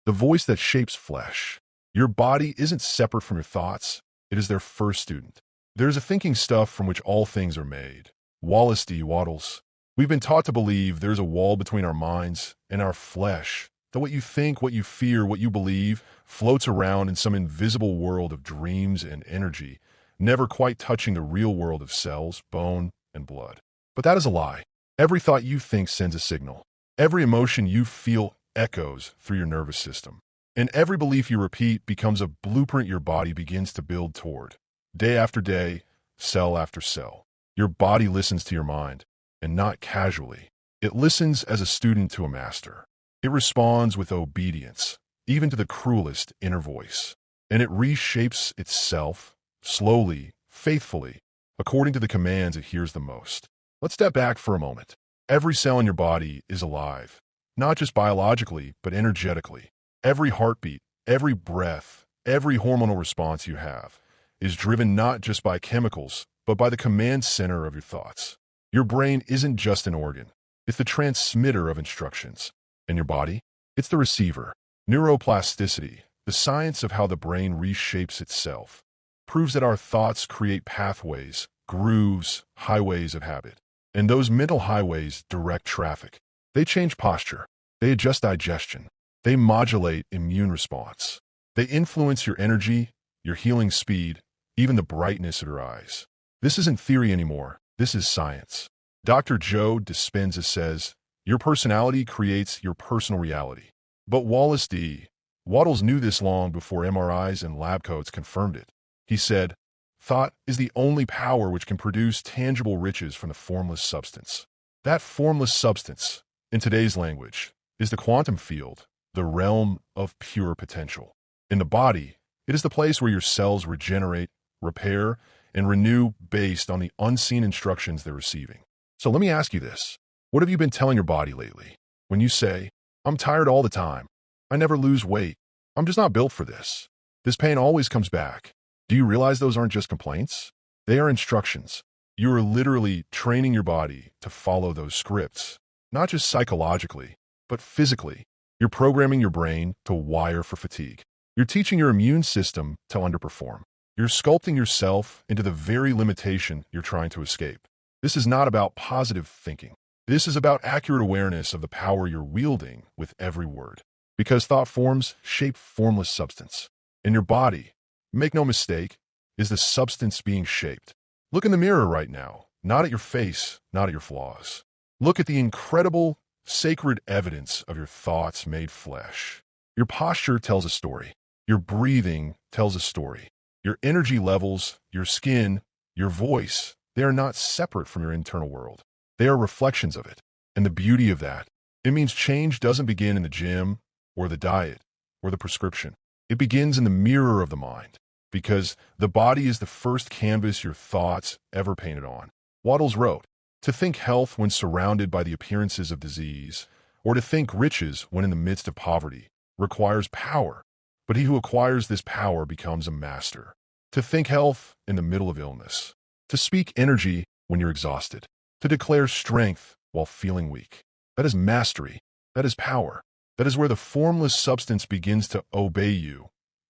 the voice that shapes flesh. Your body isn't separate from your thoughts. It is their first student. There's a thinking stuff from which all things are made. Wallace D. Wattles. We've been taught to believe there's a wall between our minds and our flesh, that what you think, what you fear, what you believe floats around in some invisible world of dreams and energy, never quite touching the real world of cells, bone, and blood. But that is a lie. Every thought you think sends a signal. Every emotion you feel echoes through your nervous system. And every belief you repeat becomes a blueprint your body begins to build toward. Day after day, cell after cell. Your body listens to your mind, and not casually. It listens as a student to a master. It responds with obedience, even to the cruelest inner voice. And it reshapes itself, slowly, faithfully, according to the commands it hears the most. Let's step back for a moment. Every cell in your body is alive, not just biologically, but energetically. Every heartbeat, every breath, every hormonal response you have is driven not just by chemicals, but by the command center of your thoughts. Your brain isn't just an organ. It's the transmitter of instructions. And your body? It's the receiver. Neuroplasticity, the science of how the brain reshapes itself, proves that our thoughts create pathways, grooves, highways of habit. And those mental highways direct traffic. They change posture. They adjust digestion. They modulate immune response. They influence your energy, your healing speed, even the brightness of your eyes. This isn't theory anymore. This is science. Dr. Joe Dispenza says, your personality creates your personal reality. But Wallace D. Wattles knew this long before MRIs and lab coats confirmed it. He said, thought is the only power which can produce tangible riches from the formless substance. That formless substance, in today's language, is the quantum field, the realm of pure potential. In the body, it is the place where your cells regenerate, repair, and renew based on the unseen instructions they're receiving. So let me ask you this. What have you been telling your body lately? When you say, I'm tired all the time, I never lose weight, I'm just not built for this. This pain always comes back. Do you realize those aren't just complaints? They are instructions. You are literally training your body to follow those scripts, not just psychologically, but physically. You're programming your brain to wire for fatigue. You're teaching your immune system to underperform. You're sculpting yourself into the very limitation you're trying to escape. This is not about positive thinking. This is about accurate awareness of the power you're wielding with every word. Because thought forms shape formless substance. In your body, make no mistake, is the substance being shaped. Look in the mirror right now, not at your face, not at your flaws. Look at the incredible, sacred evidence of your thoughts made flesh. Your posture tells a story. Your breathing tells a story. Your energy levels, your skin, your voice, they are not separate from your internal world. They are reflections of it. And the beauty of that, it means change doesn't begin in the gym or the diet or the prescription. It begins in the mirror of the mind, because the body is the first canvas your thoughts ever painted on. Wattles wrote, to think health when surrounded by the appearances of disease, or to think riches when in the midst of poverty, requires power. But he who acquires this power becomes a master. To think health in the middle of illness. To speak energy when you're exhausted. To declare strength while feeling weak. That is mastery. That is power. That is where the formless substance begins to obey you,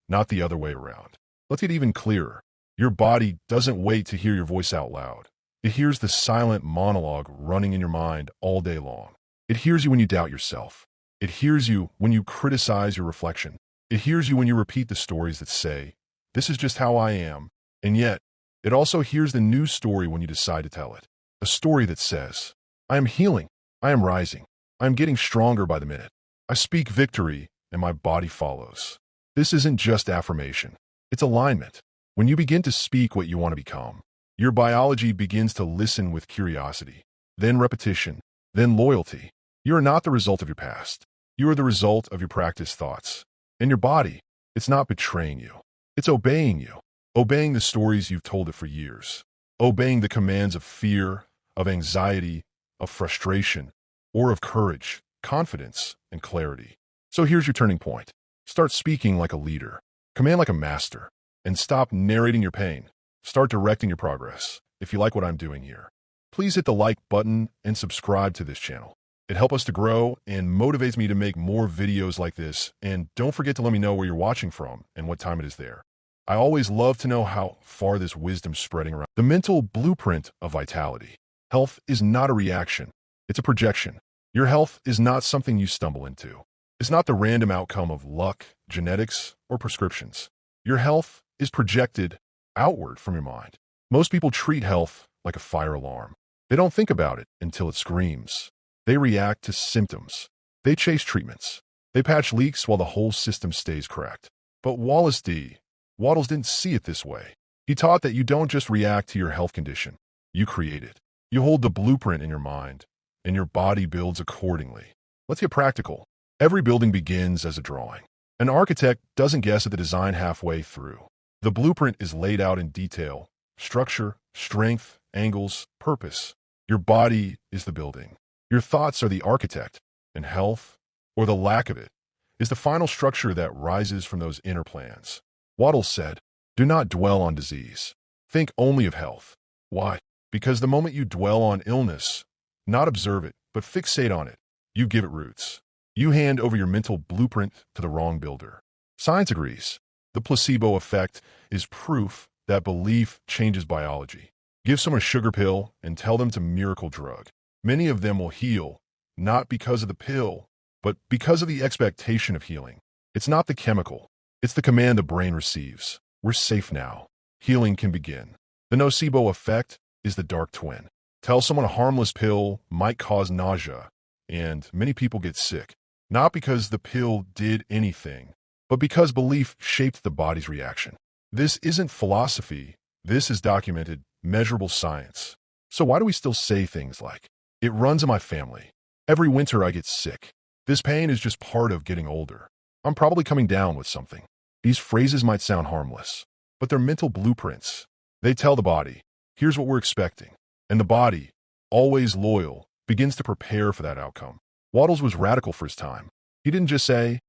not the other way around. Let's get even clearer. Your body doesn't wait to hear your voice out loud. It hears the silent monologue running in your mind all day long. It hears you when you doubt yourself. It hears you when you criticize your reflection. It hears you when you repeat the stories that say, this is just how I am. And yet, it also hears the new story when you decide to tell it. A story that says, I am healing. I am rising. I am getting stronger by the minute. I speak victory, and my body follows. This isn't just affirmation. It's alignment. When you begin to speak what you want to become, your biology begins to listen with curiosity, then repetition, then loyalty. You are not the result of your past. You are the result of your practiced thoughts. And your body, it's not betraying you. It's obeying you. Obeying the stories you've told it for years. Obeying the commands of fear, of anxiety, of frustration, or of courage, confidence, and clarity. So here's your turning point. Start speaking like a leader. Command like a master. And stop narrating your pain. Start directing your progress. If you like what I'm doing here, please hit the like button and subscribe to this channel. It helps us to grow and motivates me to make more videos like this. And don't forget to let me know where you're watching from and what time it is there. I always love to know how far this wisdom's spreading around. The mental blueprint of vitality. Health is not a reaction. It's a projection. Your health is not something you stumble into. It's not the random outcome of luck, genetics, or prescriptions. Your health is projected outward from your mind. Most people treat health like a fire alarm. They don't think about it until it screams. They react to symptoms. They chase treatments. They patch leaks while the whole system stays correct. But Wallace D. Wattles didn't see it this way. He taught that you don't just react to your health condition. You create it. You hold the blueprint in your mind, and your body builds accordingly. Let's get practical. Every building begins as a drawing. An architect doesn't guess at the design halfway through. The blueprint is laid out in detail: structure, strength, angles, purpose. Your body is the building. Your thoughts are the architect, and health, or the lack of it, is the final structure that rises from those inner plans. Wattles said, "Do not dwell on disease. Think only of health." Why? Because the moment you dwell on illness, not observe it, but fixate on it, you give it roots. You hand over your mental blueprint to the wrong builder. Science agrees. The placebo effect is proof that belief changes biology. Give someone a sugar pill and tell them to miracle drug. Many of them will heal, not because of the pill, but because of the expectation of healing. It's not the chemical. It's the command the brain receives. We're safe now. Healing can begin. The nocebo effect is the dark twin. Tell someone a harmless pill might cause nausea, and many people get sick, not because the pill did anything, but because belief shaped the body's reaction. This isn't philosophy. This is documented, measurable science. So why do we still say things like, "It runs in my family. Every winter I get sick. This pain is just part of getting older. I'm probably coming down with something"? These phrases might sound harmless, but they're mental blueprints. They tell the body, here's what we're expecting. And the body, always loyal, begins to prepare for that outcome. Wattles was radical for his time. He didn't just say,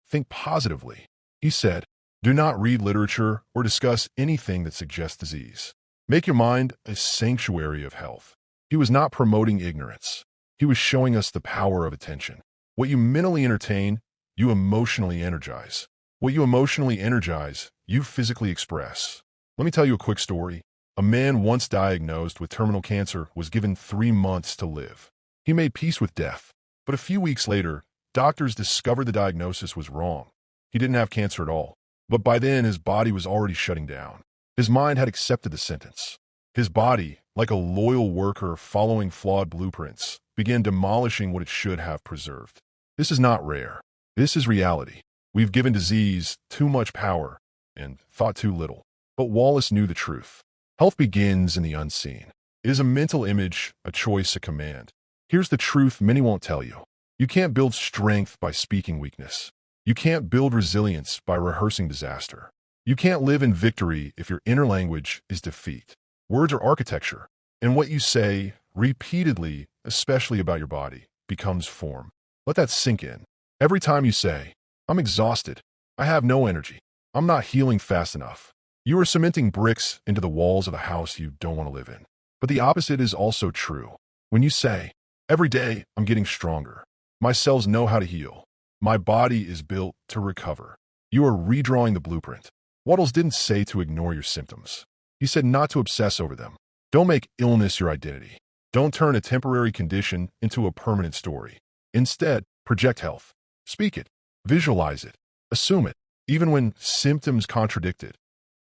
think positively. He said, do not read literature or discuss anything that suggests disease. Make your mind a sanctuary of health. He was not promoting ignorance. He was showing us the power of attention. What you mentally entertain, you emotionally energize. What you emotionally energize, you physically express. Let me tell you a quick story. A man once diagnosed with terminal cancer was given 3 months to live. He made peace with death. But a few weeks later, doctors discovered the diagnosis was wrong. He didn't have cancer at all. But by then, his body was already shutting down. His mind had accepted the sentence. His body, like a loyal worker following flawed blueprints, began demolishing what it should have preserved. This is not rare. This is reality. We've given disease too much power and thought too little. But Wallace knew the truth. Health begins in the unseen. It is a mental image, a choice, a command. Here's the truth many won't tell you. You can't build strength by speaking weakness. You can't build resilience by rehearsing disaster. You can't live in victory if your inner language is defeat. Words are architecture, and what you say repeatedly, especially about your body, becomes form. Let that sink in. Every time you say, I'm exhausted, I have no energy, I'm not healing fast enough, you are cementing bricks into the walls of a house you don't want to live in. But the opposite is also true. When you say, every day I'm getting stronger, my cells know how to heal, my body is built to recover, you are redrawing the blueprint. Wattles didn't say to ignore your symptoms. He said not to obsess over them. Don't make illness your identity. Don't turn a temporary condition into a permanent story. Instead, project health. Speak it. Visualize it. Assume it, even when symptoms contradict it,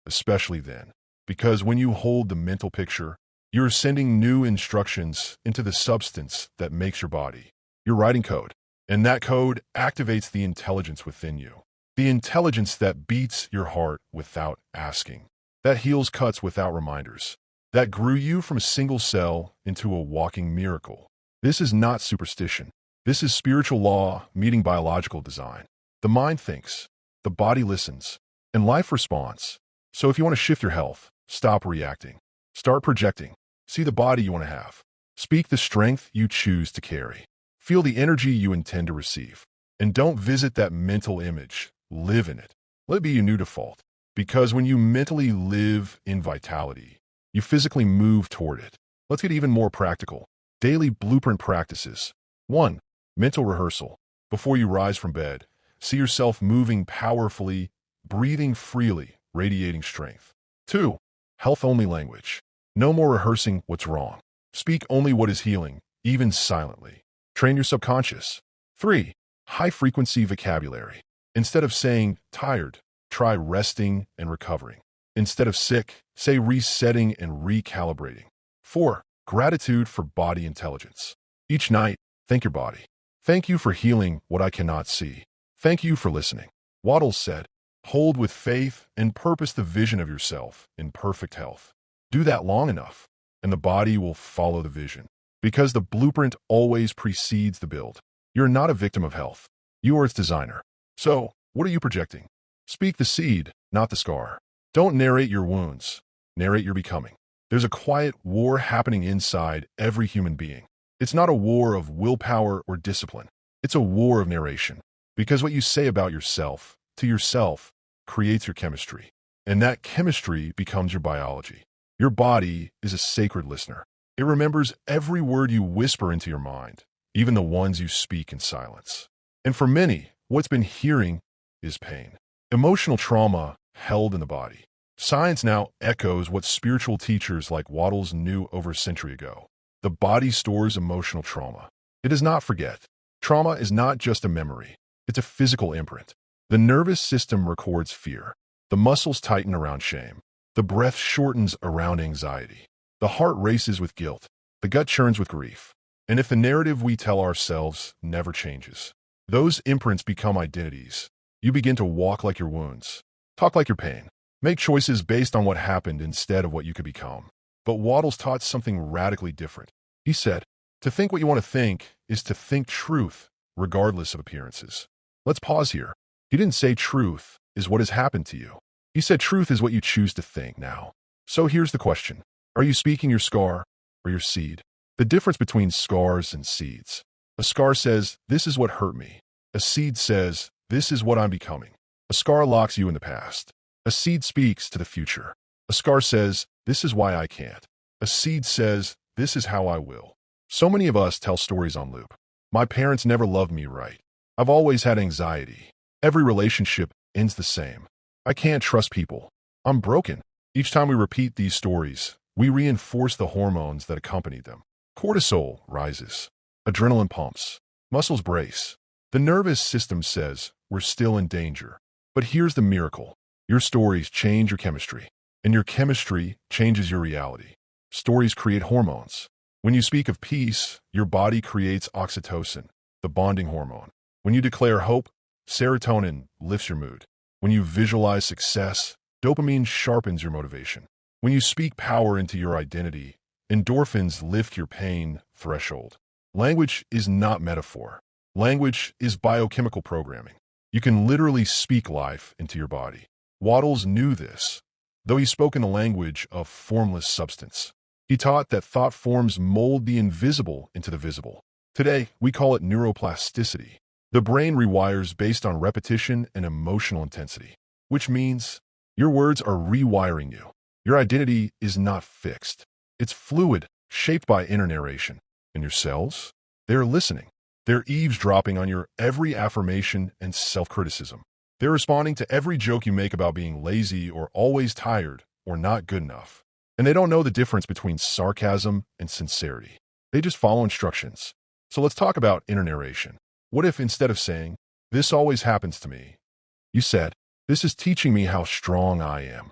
especially then. Because when you hold the mental picture, you're sending new instructions into the substance that makes your body. You're writing code, and that code activates the intelligence within you. The intelligence that beats your heart without asking, that heals cuts without reminders, that grew you from a single cell into a walking miracle. This is not superstition. This is spiritual law meeting biological design. The mind thinks, the body listens, and life responds. So if you want to shift your health, stop reacting. Start projecting. See the body you want to have. Speak the strength you choose to carry. Feel the energy you intend to receive. And don't visit that mental image. Live in it. Let it be your new default. Because when you mentally live in vitality, you physically move toward it. Let's get even more practical. Daily blueprint practices. 1. Mental rehearsal. Before you rise from bed, see yourself moving powerfully, breathing freely, radiating strength. 2. Health-only language. No more rehearsing what's wrong. Speak only what is healing, even silently. Train your subconscious. 3. High-frequency vocabulary. Instead of saying tired, try resting and recovering. Instead of sick, say resetting and recalibrating. 4. Gratitude for body intelligence. Each night, thank your body. Thank you for healing what I cannot see. Thank you for listening. Wattles said, hold with faith and purpose the vision of yourself in perfect health. Do that long enough, and the body will follow the vision. Because the blueprint always precedes the build. You're not a victim of health. You are its designer. So, what are you projecting? Speak the seed, not the scar. Don't narrate your wounds. Narrate your becoming. There's a quiet war happening inside every human being. It's not a war of willpower or discipline. It's a war of narration. Because what you say about yourself, to yourself, creates your chemistry. And that chemistry becomes your biology. Your body is a sacred listener. It remembers every word you whisper into your mind, even the ones you speak in silence. And for many, what's been hearing is pain. Emotional trauma held in the body. Science now echoes what spiritual teachers like Wattles knew over a century ago. The body stores emotional trauma. It does not forget. Trauma is not just a memory. It's a physical imprint. The nervous system records fear. The muscles tighten around shame. The breath shortens around anxiety. The heart races with guilt. The gut churns with grief. And if the narrative we tell ourselves never changes, those imprints become identities. You begin to walk like your wounds. Talk like your pain. Make choices based on what happened instead of what you could become. But Wattles taught something radically different. He said, to think what you want to think is to think truth, regardless of appearances. Let's pause here. He didn't say truth is what has happened to you. He said truth is what you choose to think now. So here's the question. Are you speaking your scar or your seed? The difference between scars and seeds. A scar says, this is what hurt me. A seed says, this is what I'm becoming. A scar locks you in the past. A seed speaks to the future. A scar says, this is why I can't. A seed says, this is how I will. So many of us tell stories on loop. My parents never loved me right. I've always had anxiety. Every relationship ends the same. I can't trust people. I'm broken. Each time we repeat these stories, we reinforce the hormones that accompany them. Cortisol rises. Adrenaline pumps. Muscles brace. The nervous system says, we're still in danger. But here's the miracle. Your stories change your chemistry, and your chemistry changes your reality. Stories create hormones. When you speak of peace, your body creates oxytocin, the bonding hormone. When you declare hope, serotonin lifts your mood. When you visualize success, dopamine sharpens your motivation. When you speak power into your identity, endorphins lift your pain threshold. Language is not metaphor. Language is biochemical programming. You can literally speak life into your body. Wattles knew this, though he spoke in the language of formless substance. He taught that thought forms mold the invisible into the visible. Today, we call it neuroplasticity. The brain rewires based on repetition and emotional intensity, which means your words are rewiring you. Your identity is not fixed. It's fluid, shaped by inner narration. And your cells? They're listening. They're eavesdropping on your every affirmation and self-criticism. They're responding to every joke you make about being lazy or always tired or not good enough. And they don't know the difference between sarcasm and sincerity. They just follow instructions. So let's talk about inner narration. What if instead of saying, this always happens to me, you said, this is teaching me how strong I am?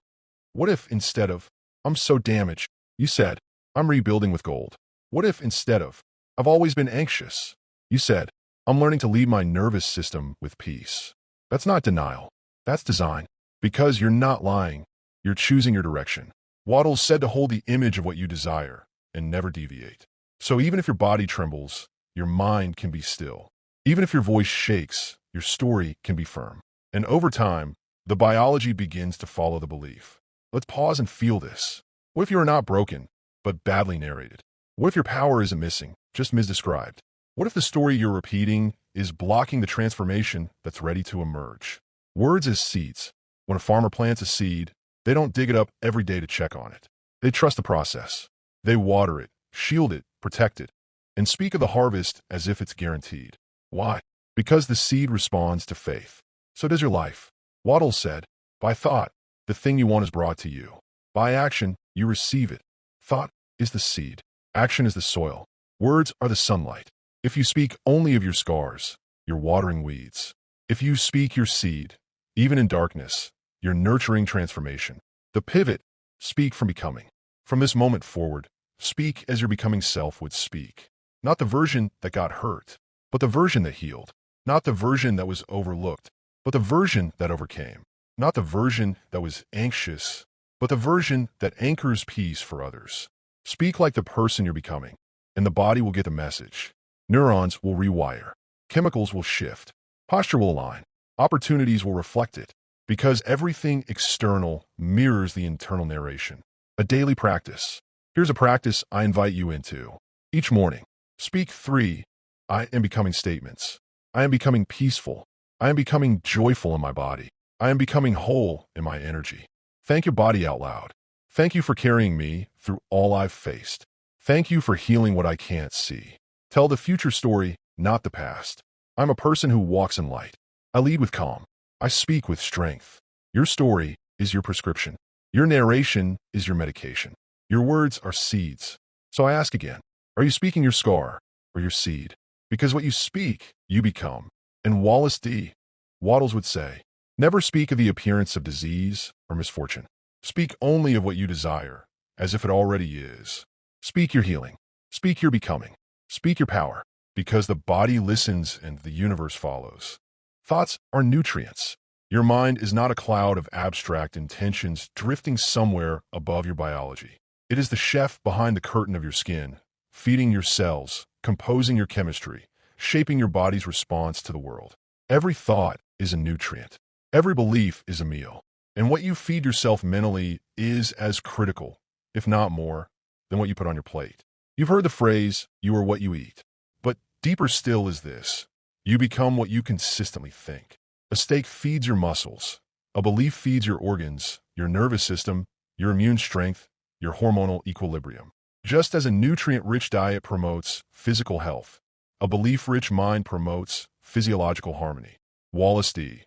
What if instead of, I'm so damaged, you said, I'm rebuilding with gold? What if instead of, I've always been anxious, you said, I'm learning to lead my nervous system with peace? That's not denial. That's design. Because you're not lying. You're choosing your direction. Wattles said to hold the image of what you desire and never deviate. So even if your body trembles, your mind can be still. Even if your voice shakes, your story can be firm. And over time, the biology begins to follow the belief. Let's pause and feel this. What if you are not broken, but badly narrated? What if your power isn't missing, just misdescribed? What if the story you're repeating is blocking the transformation that's ready to emerge? Words as seeds. When a farmer plants a seed, they don't dig it up every day to check on it. They trust the process. They water it, shield it, protect it, and speak of the harvest as if it's guaranteed. Why? Because the seed responds to faith. So does your life. Wattles said, by thought, the thing you want is brought to you. By action, you receive it. Thought is the seed. Action is the soil. Words are the sunlight. If you speak only of your scars, you're watering weeds. If you speak your seed, even in darkness, you're nurturing transformation. The pivot, speak from becoming. From this moment forward, speak as your becoming self would speak. Not the version that got hurt, but the version that healed. Not the version that was overlooked, but the version that overcame. Not the version that was anxious, but the version that anchors peace for others. Speak like the person you're becoming, and the body will get the message. Neurons will rewire. Chemicals will shift. Posture will align. Opportunities will reflect it. Because everything external mirrors the internal narration. A daily practice. Here's a practice I invite you into. Each morning, speak 3 I am becoming statements. I am becoming peaceful. I am becoming joyful in my body. I am becoming whole in my energy. Thank your body out loud. Thank you for carrying me through all I've faced. Thank you for healing what I can't see. Tell the future story, not the past. I'm a person who walks in light. I lead with calm. I speak with strength. Your story is your prescription. Your narration is your medication. Your words are seeds. So I ask again, are you speaking your scar or your seed? Because what you speak, you become. And Wallace D. Wattles would say, never speak of the appearance of disease or misfortune. Speak only of what you desire, as if it already is. Speak your healing. Speak your becoming. Speak your power, because the body listens and the universe follows. Thoughts are nutrients. Your mind is not a cloud of abstract intentions drifting somewhere above your biology. It is the chef behind the curtain of your skin, feeding your cells, composing your chemistry, shaping your body's response to the world. Every thought is a nutrient. Every belief is a meal. And what you feed yourself mentally is as critical, if not more, than what you put on your plate. You've heard the phrase, you are what you eat. But deeper still is this. You become what you consistently think. A steak feeds your muscles. A belief feeds your organs, your nervous system, your immune strength, your hormonal equilibrium. Just as a nutrient-rich diet promotes physical health, a belief-rich mind promotes physiological harmony. Wallace D.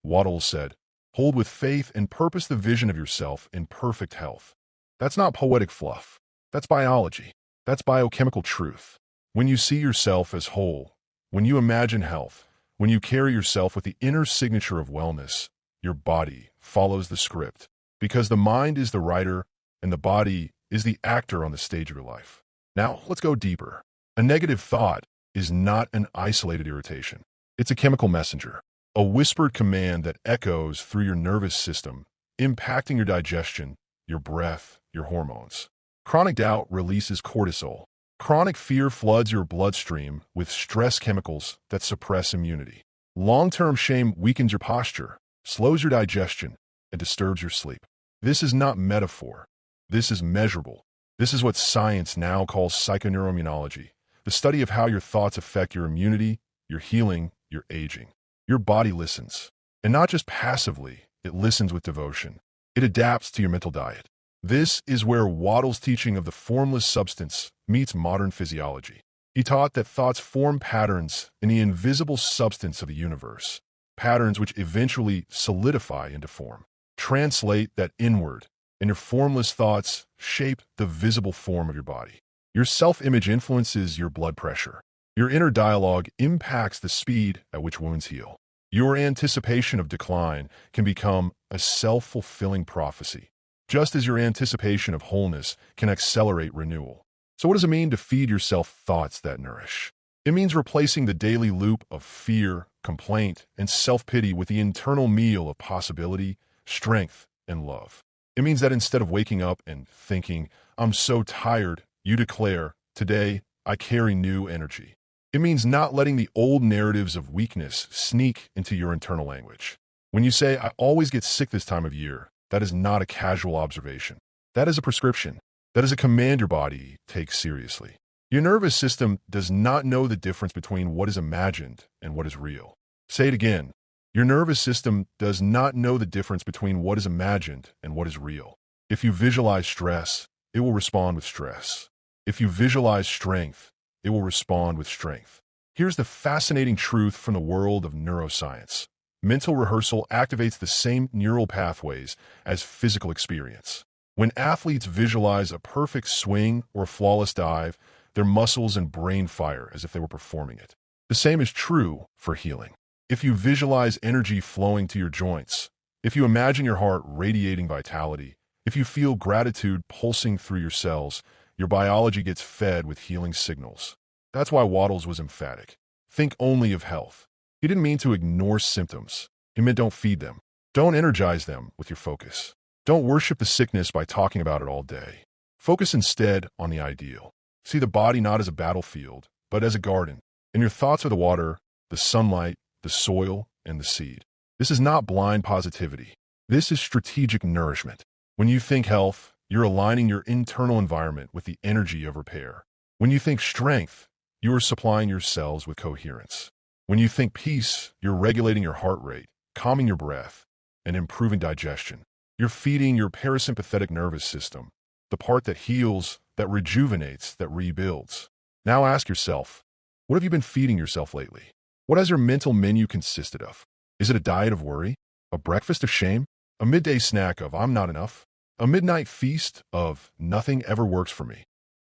Wattles said, hold with faith and purpose the vision of yourself in perfect health. That's not poetic fluff. That's biology. That's biochemical truth. When you see yourself as whole, when you imagine health, when you carry yourself with the inner signature of wellness, your body follows the script. Because the mind is the writer and the body is the actor on the stage of your life. Now, let's go deeper. A negative thought is not an isolated irritation. It's a chemical messenger, a whispered command that echoes through your nervous system, impacting your digestion, your breath, your hormones. Chronic doubt releases cortisol. Chronic fear floods your bloodstream with stress chemicals that suppress immunity. Long-term shame weakens your posture, slows your digestion, and disturbs your sleep. This is not metaphor. This is measurable. This is what science now calls psychoneuroimmunology, the study of how your thoughts affect your immunity, your healing, your aging. Your body listens, and not just passively, it listens with devotion. It adapts to your mental diet. This is where Wattles' teaching of the formless substance meets modern physiology. He taught that thoughts form patterns in the invisible substance of the universe, patterns which eventually solidify into form. Translate that inward, and your formless thoughts shape the visible form of your body. Your self-image influences your blood pressure. Your inner dialogue impacts the speed at which wounds heal. Your anticipation of decline can become a self-fulfilling prophecy, just as your anticipation of wholeness can accelerate renewal. So what does it mean to feed yourself thoughts that nourish? It means replacing the daily loop of fear, complaint, and self-pity with the internal meal of possibility, strength, and love. It means that instead of waking up and thinking, I'm so tired, you declare, today, I carry new energy. It means not letting the old narratives of weakness sneak into your internal language. When you say, I always get sick this time of year, that is not a casual observation. That is a prescription. That is a command your body takes seriously. Your nervous system does not know the difference between what is imagined and what is real. Say it again. Your nervous system does not know the difference between what is imagined and what is real. If you visualize stress, it will respond with stress. If you visualize strength, it will respond with strength. Here's the fascinating truth from the world of neuroscience. Mental rehearsal activates the same neural pathways as physical experience. When athletes visualize a perfect swing or a flawless dive, their muscles and brain fire as if they were performing it. The same is true for healing. If you visualize energy flowing to your joints, if you imagine your heart radiating vitality, if you feel gratitude pulsing through your cells, your biology gets fed with healing signals. That's why Wattles was emphatic. Think only of health. He didn't mean to ignore symptoms. He meant don't feed them. Don't energize them with your focus. Don't worship the sickness by talking about it all day. Focus instead on the ideal. See the body not as a battlefield, but as a garden. And your thoughts are the water, the sunlight, the soil, and the seed. This is not blind positivity. This is strategic nourishment. When you think health, you're aligning your internal environment with the energy of repair. When you think strength, you are supplying your cells with coherence. When you think peace, you're regulating your heart rate, calming your breath, and improving digestion. You're feeding your parasympathetic nervous system, the part that heals, that rejuvenates, that rebuilds. Now ask yourself, what have you been feeding yourself lately? What has your mental menu consisted of? Is it a diet of worry? A breakfast of shame? A midday snack of I'm not enough? A midnight feast of nothing ever works for me?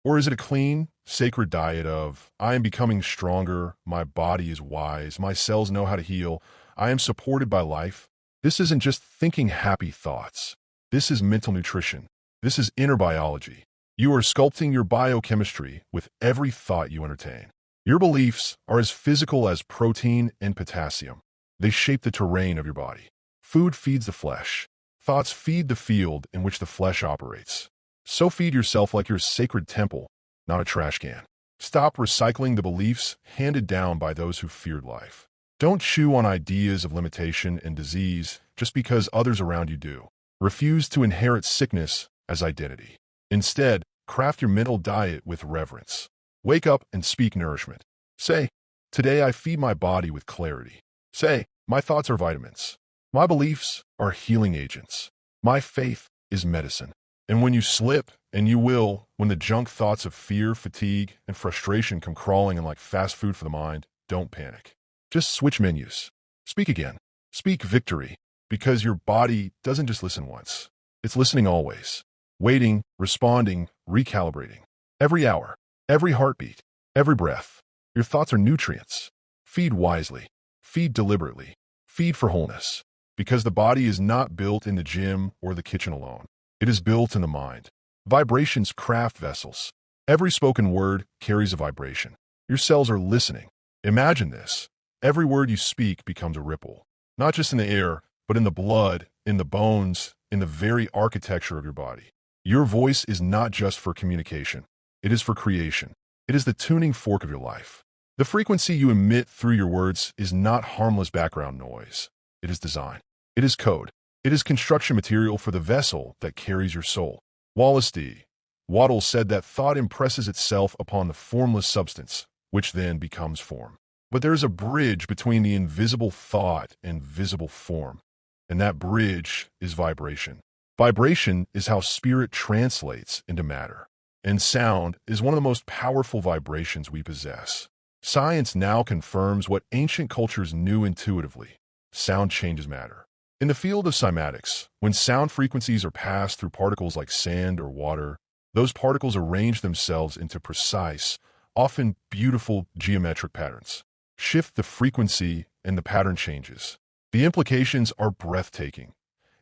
Or is it a clean, sacred diet of I am becoming stronger, my body is wise, my cells know how to heal, I am supported by life? This isn't just thinking happy thoughts. This is mental nutrition. This is inner biology. You are sculpting your biochemistry with every thought you entertain. Your beliefs are as physical as protein and potassium. They shape the terrain of your body. Food feeds the flesh. Thoughts feed the field in which the flesh operates. So feed yourself like you're a sacred temple, not a trash can. Stop recycling the beliefs handed down by those who feared life. Don't chew on ideas of limitation and disease just because others around you do. Refuse to inherit sickness as identity. Instead, craft your mental diet with reverence. Wake up and speak nourishment. Say, today I feed my body with clarity. Say, my thoughts are vitamins. My beliefs are healing agents. My faith is medicine. And when you slip, and you will, when the junk thoughts of fear, fatigue, and frustration come crawling in like fast food for the mind, don't panic. Just switch menus. Speak again. Speak victory, because your body doesn't just listen once. It's listening always. Waiting, responding, recalibrating. Every hour, every heartbeat, every breath. Your thoughts are nutrients. Feed wisely. Feed deliberately. Feed for wholeness. Because the body is not built in the gym or the kitchen alone. It is built in the mind. Vibrations craft vessels. Every spoken word carries a vibration. Your cells are listening. Imagine this. Every word you speak becomes a ripple. Not just in the air, but in the blood, in the bones, in the very architecture of your body. Your voice is not just for communication. It is for creation. It is the tuning fork of your life. The frequency you emit through your words is not harmless background noise. It is design. It is code. It is construction material for the vessel that carries your soul. Wallace D. Wattles said that thought impresses itself upon the formless substance, which then becomes form. But there is a bridge between the invisible thought and visible form, and that bridge is vibration. Vibration is how spirit translates into matter, and sound is one of the most powerful vibrations we possess. Science now confirms what ancient cultures knew intuitively. Sound changes matter. In the field of cymatics, when sound frequencies are passed through particles like sand or water, those particles arrange themselves into precise, often beautiful geometric patterns. Shift the frequency and the pattern changes. The implications are breathtaking.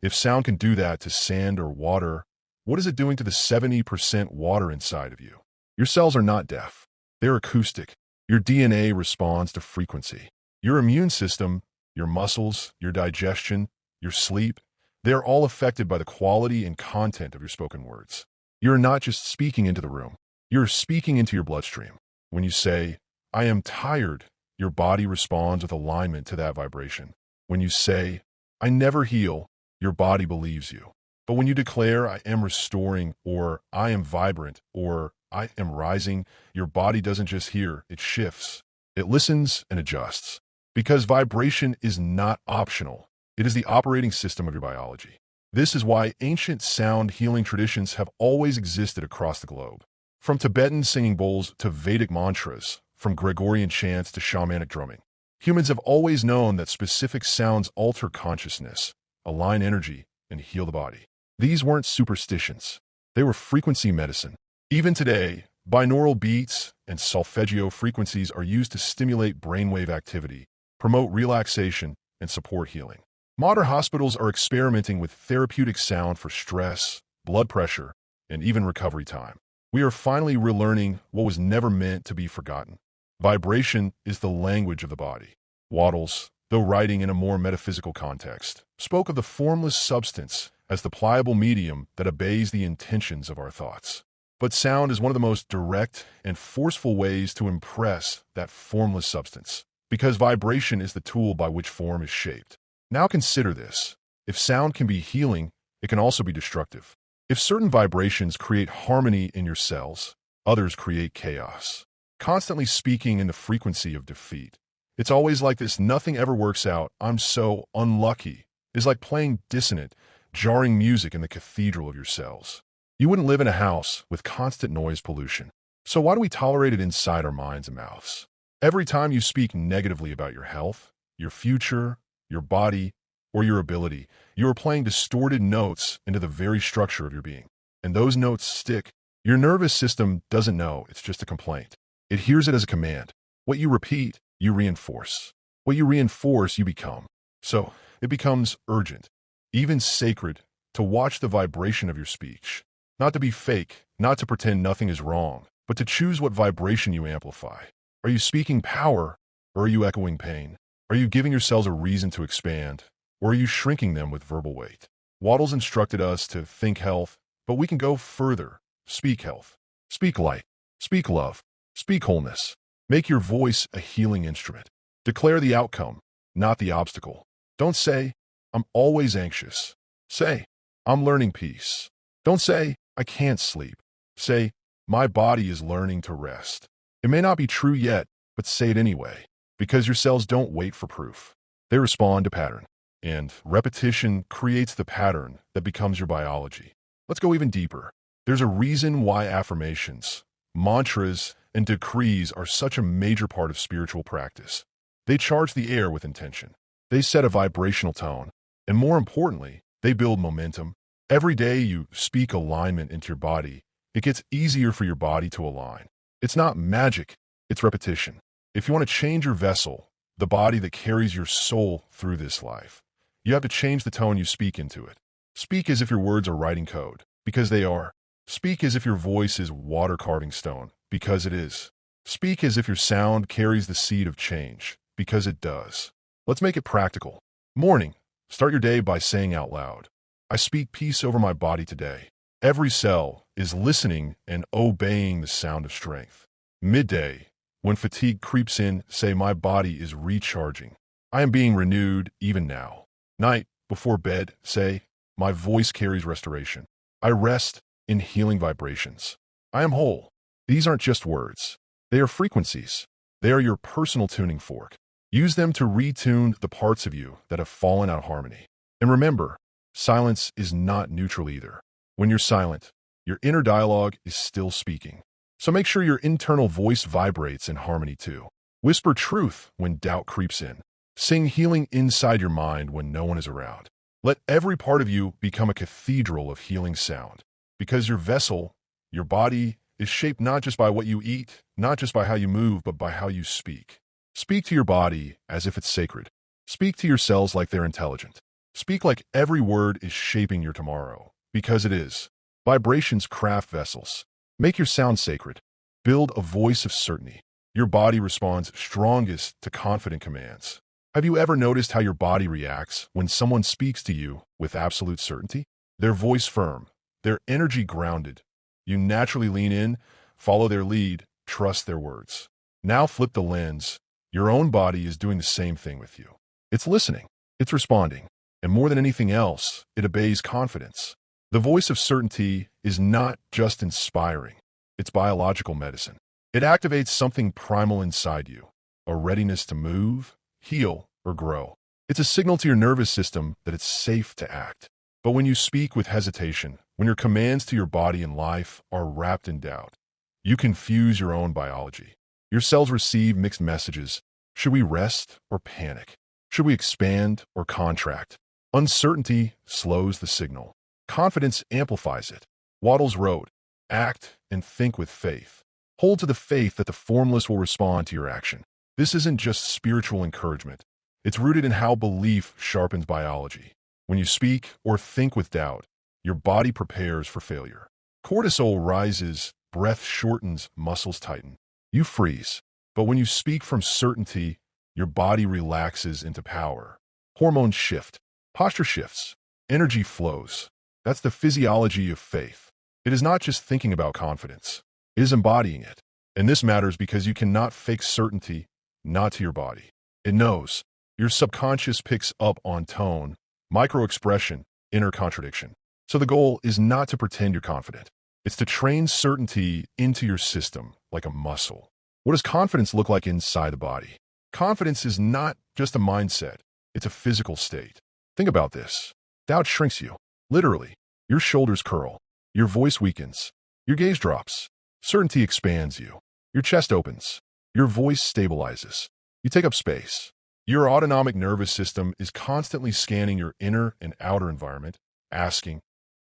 If sound can do that to sand or water, what is it doing to the 70% water inside of you? Your cells are not deaf. They're acoustic. Your DNA responds to frequency. Your immune system, your muscles, your digestion, your sleep, they are all affected by the quality and content of your spoken words. You're not just speaking into the room. You're speaking into your bloodstream. When you say, I am tired, your body responds with alignment to that vibration. When you say, I never heal, your body believes you. But when you declare, I am restoring, or I am vibrant, or I am rising, your body doesn't just hear, it shifts. It listens and adjusts. Because vibration is not optional. It is the operating system of your biology. This is why ancient sound healing traditions have always existed across the globe. From Tibetan singing bowls to Vedic mantras, from Gregorian chants to shamanic drumming. Humans have always known that specific sounds alter consciousness, align energy, and heal the body. These weren't superstitions. They were frequency medicine. Even today, binaural beats and solfeggio frequencies are used to stimulate brainwave activity, promote relaxation, and support healing. Modern hospitals are experimenting with therapeutic sound for stress, blood pressure, and even recovery time. We are finally relearning what was never meant to be forgotten. Vibration is the language of the body. Wattles, though writing in a more metaphysical context, spoke of the formless substance as the pliable medium that obeys the intentions of our thoughts. But sound is one of the most direct and forceful ways to impress that formless substance, because vibration is the tool by which form is shaped. Now consider this. If sound can be healing, it can also be destructive. If certain vibrations create harmony in your cells, others create chaos. Constantly speaking in the frequency of defeat. It's always like this, nothing ever works out, I'm so unlucky, is like playing dissonant, jarring music in the cathedral of your cells. You wouldn't live in a house with constant noise pollution. So why do we tolerate it inside our minds and mouths? Every time you speak negatively about your health, your future, your body, or your ability, you are playing distorted notes into the very structure of your being. And those notes stick. Your nervous system doesn't know it's just a complaint. It hears it as a command. What you repeat, you reinforce. What you reinforce, you become. So it becomes urgent, even sacred, to watch the vibration of your speech. Not to be fake, not to pretend nothing is wrong, but to choose what vibration you amplify. Are you speaking power, or are you echoing pain? Are you giving yourselves a reason to expand, or are you shrinking them with verbal weight? Wattles instructed us to think health, but we can go further. Speak health. Speak light. Speak love. Speak wholeness. Make your voice a healing instrument. Declare the outcome, not the obstacle. Don't say, I'm always anxious. Say, I'm learning peace. Don't say, I can't sleep. Say, my body is learning to rest. It may not be true yet, but say it anyway, because your cells don't wait for proof. They respond to pattern, and repetition creates the pattern that becomes your biology. Let's go even deeper. There's a reason why affirmations, mantras, and decrees are such a major part of spiritual practice. They charge the air with intention. They set a vibrational tone, and more importantly, they build momentum. Every day you speak alignment into your body, it gets easier for your body to align. It's not magic, it's repetition. If you want to change your vessel, the body that carries your soul through this life, you have to change the tone you speak into it. Speak as if your words are writing code, because they are. Speak as if your voice is water carving stone, because it is. Speak as if your sound carries the seed of change, because it does. Let's make it practical. Morning. Start your day by saying out loud, I speak peace over my body today. Every cell is listening and obeying the sound of strength. Midday. When fatigue creeps in, say my body is recharging. I am being renewed even now. Night. Before bed, say my voice carries restoration. I rest in healing vibrations. I am whole. These aren't just words. They are frequencies. They are your personal tuning fork. Use them to retune the parts of you that have fallen out of harmony. And remember, silence is not neutral either. When you're silent, your inner dialogue is still speaking. So make sure your internal voice vibrates in harmony too. Whisper truth when doubt creeps in. Sing healing inside your mind when no one is around. Let every part of you become a cathedral of healing sound. Because your vessel, your body, is shaped not just by what you eat, not just by how you move, but by how you speak. Speak to your body as if it's sacred. Speak to your cells like they're intelligent. Speak like every word is shaping your tomorrow, because it is. Vibrations craft vessels. Make your sound sacred. Build a voice of certainty. Your body responds strongest to confident commands. Have you ever noticed how your body reacts when someone speaks to you with absolute certainty? Their voice firm, their energy grounded. You naturally lean in, follow their lead, trust their words. Now flip the lens. Your own body is doing the same thing with you. It's listening. It's responding. And more than anything else, it obeys confidence. The voice of certainty is not just inspiring. It's biological medicine. It activates something primal inside you, a readiness to move, heal, or grow. It's a signal to your nervous system that it's safe to act. But when you speak with hesitation, when your commands to your body and life are wrapped in doubt, you confuse your own biology. Your cells receive mixed messages. Should we rest or panic? Should we expand or contract? Uncertainty slows the signal. Confidence amplifies it. Wattles wrote, "Act and think with faith. Hold to the faith that the formless will respond to your action." This isn't just spiritual encouragement. It's rooted in how belief sharpens biology. When you speak or think with doubt, your body prepares for failure. Cortisol rises, breath shortens, muscles tighten. You freeze. But when you speak from certainty, your body relaxes into power. Hormones shift. Posture shifts. Energy flows. That's the physiology of faith. It is not just thinking about confidence. It is embodying it. And this matters because you cannot fake certainty, not to your body. It knows. Your subconscious picks up on tone, micro-expression, inner contradiction. So the goal is not to pretend you're confident. It's to train certainty into your system like a muscle. What does confidence look like inside the body? Confidence is not just a mindset. It's a physical state. Think about this. Doubt shrinks you. Literally. Your shoulders curl. Your voice weakens. Your gaze drops. Certainty expands you. Your chest opens. Your voice stabilizes. You take up space. Your autonomic nervous system is constantly scanning your inner and outer environment, asking,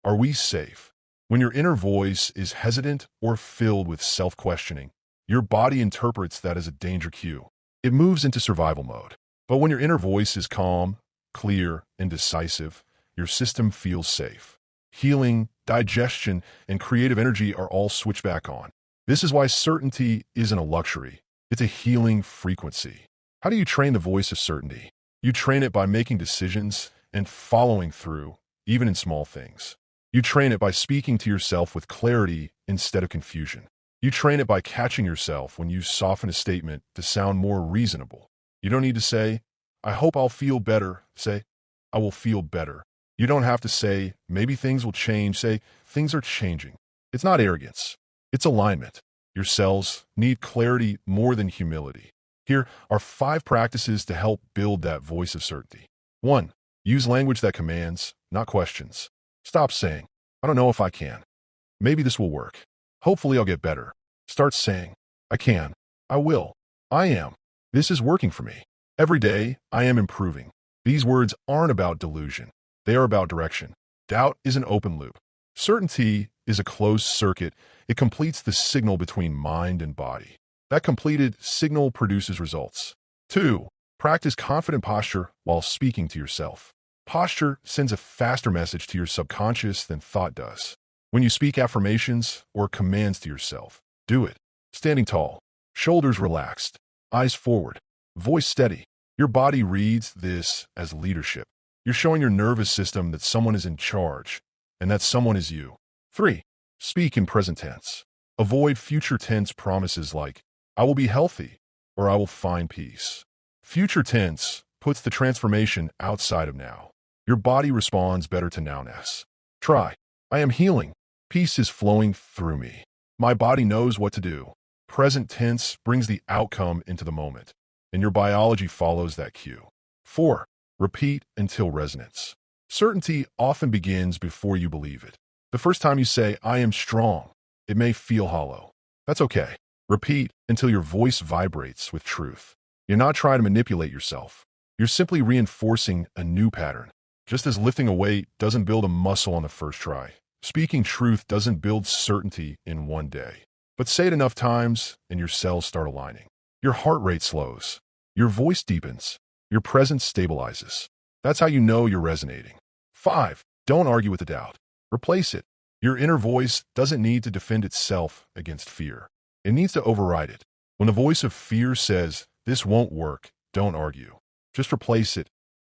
are we safe? When your inner voice is hesitant or filled with self-questioning, your body interprets that as a danger cue. It moves into survival mode. But when your inner voice is calm, clear, and decisive, your system feels safe. Healing, digestion, and creative energy are all switched back on. This is why certainty isn't a luxury. It's a healing frequency. How do you train the voice of certainty? You train it by making decisions and following through, even in small things. You train it by speaking to yourself with clarity instead of confusion. You train it by catching yourself when you soften a statement to sound more reasonable. You don't need to say, I hope I'll feel better. Say, I will feel better. You don't have to say, maybe things will change. Say, things are changing. It's not arrogance. It's alignment. Your cells need clarity more than humility. Here are 5 practices to help build that voice of certainty. 1. Use language that commands, not questions. Stop saying, I don't know if I can. Maybe this will work. Hopefully I'll get better. Start saying, I can. I will. I am. This is working for me. Every day, I am improving. These words aren't about delusion. They are about direction. Doubt is an open loop. Certainty is a closed circuit. It completes the signal between mind and body. That completed signal produces results. 2. Practice confident posture while speaking to yourself. Posture sends a faster message to your subconscious than thought does. When you speak affirmations or commands to yourself, do it. Standing tall, shoulders relaxed, eyes forward, voice steady. Your body reads this as leadership. You're showing your nervous system that someone is in charge, and that someone is you. 3. Speak in present tense. Avoid future tense promises like, I will be healthy, or I will find peace. Future tense puts the transformation outside of now. Your body responds better to nowness. Try, I am healing. Peace is flowing through me. My body knows what to do. Present tense brings the outcome into the moment, and your biology follows that cue. 4. Repeat until resonance. Certainty often begins before you believe it. The first time you say, I am strong, it may feel hollow. That's okay. Repeat until your voice vibrates with truth. You're not trying to manipulate yourself. You're simply reinforcing a new pattern. Just as lifting a weight doesn't build a muscle on the first try, speaking truth doesn't build certainty in one day. But say it enough times and your cells start aligning. Your heart rate slows. Your voice deepens. Your presence stabilizes. That's how you know you're resonating. 5. Don't argue with the doubt. Replace it. Your inner voice doesn't need to defend itself against fear. It needs to override it. When the voice of fear says, this won't work, don't argue. Just replace it.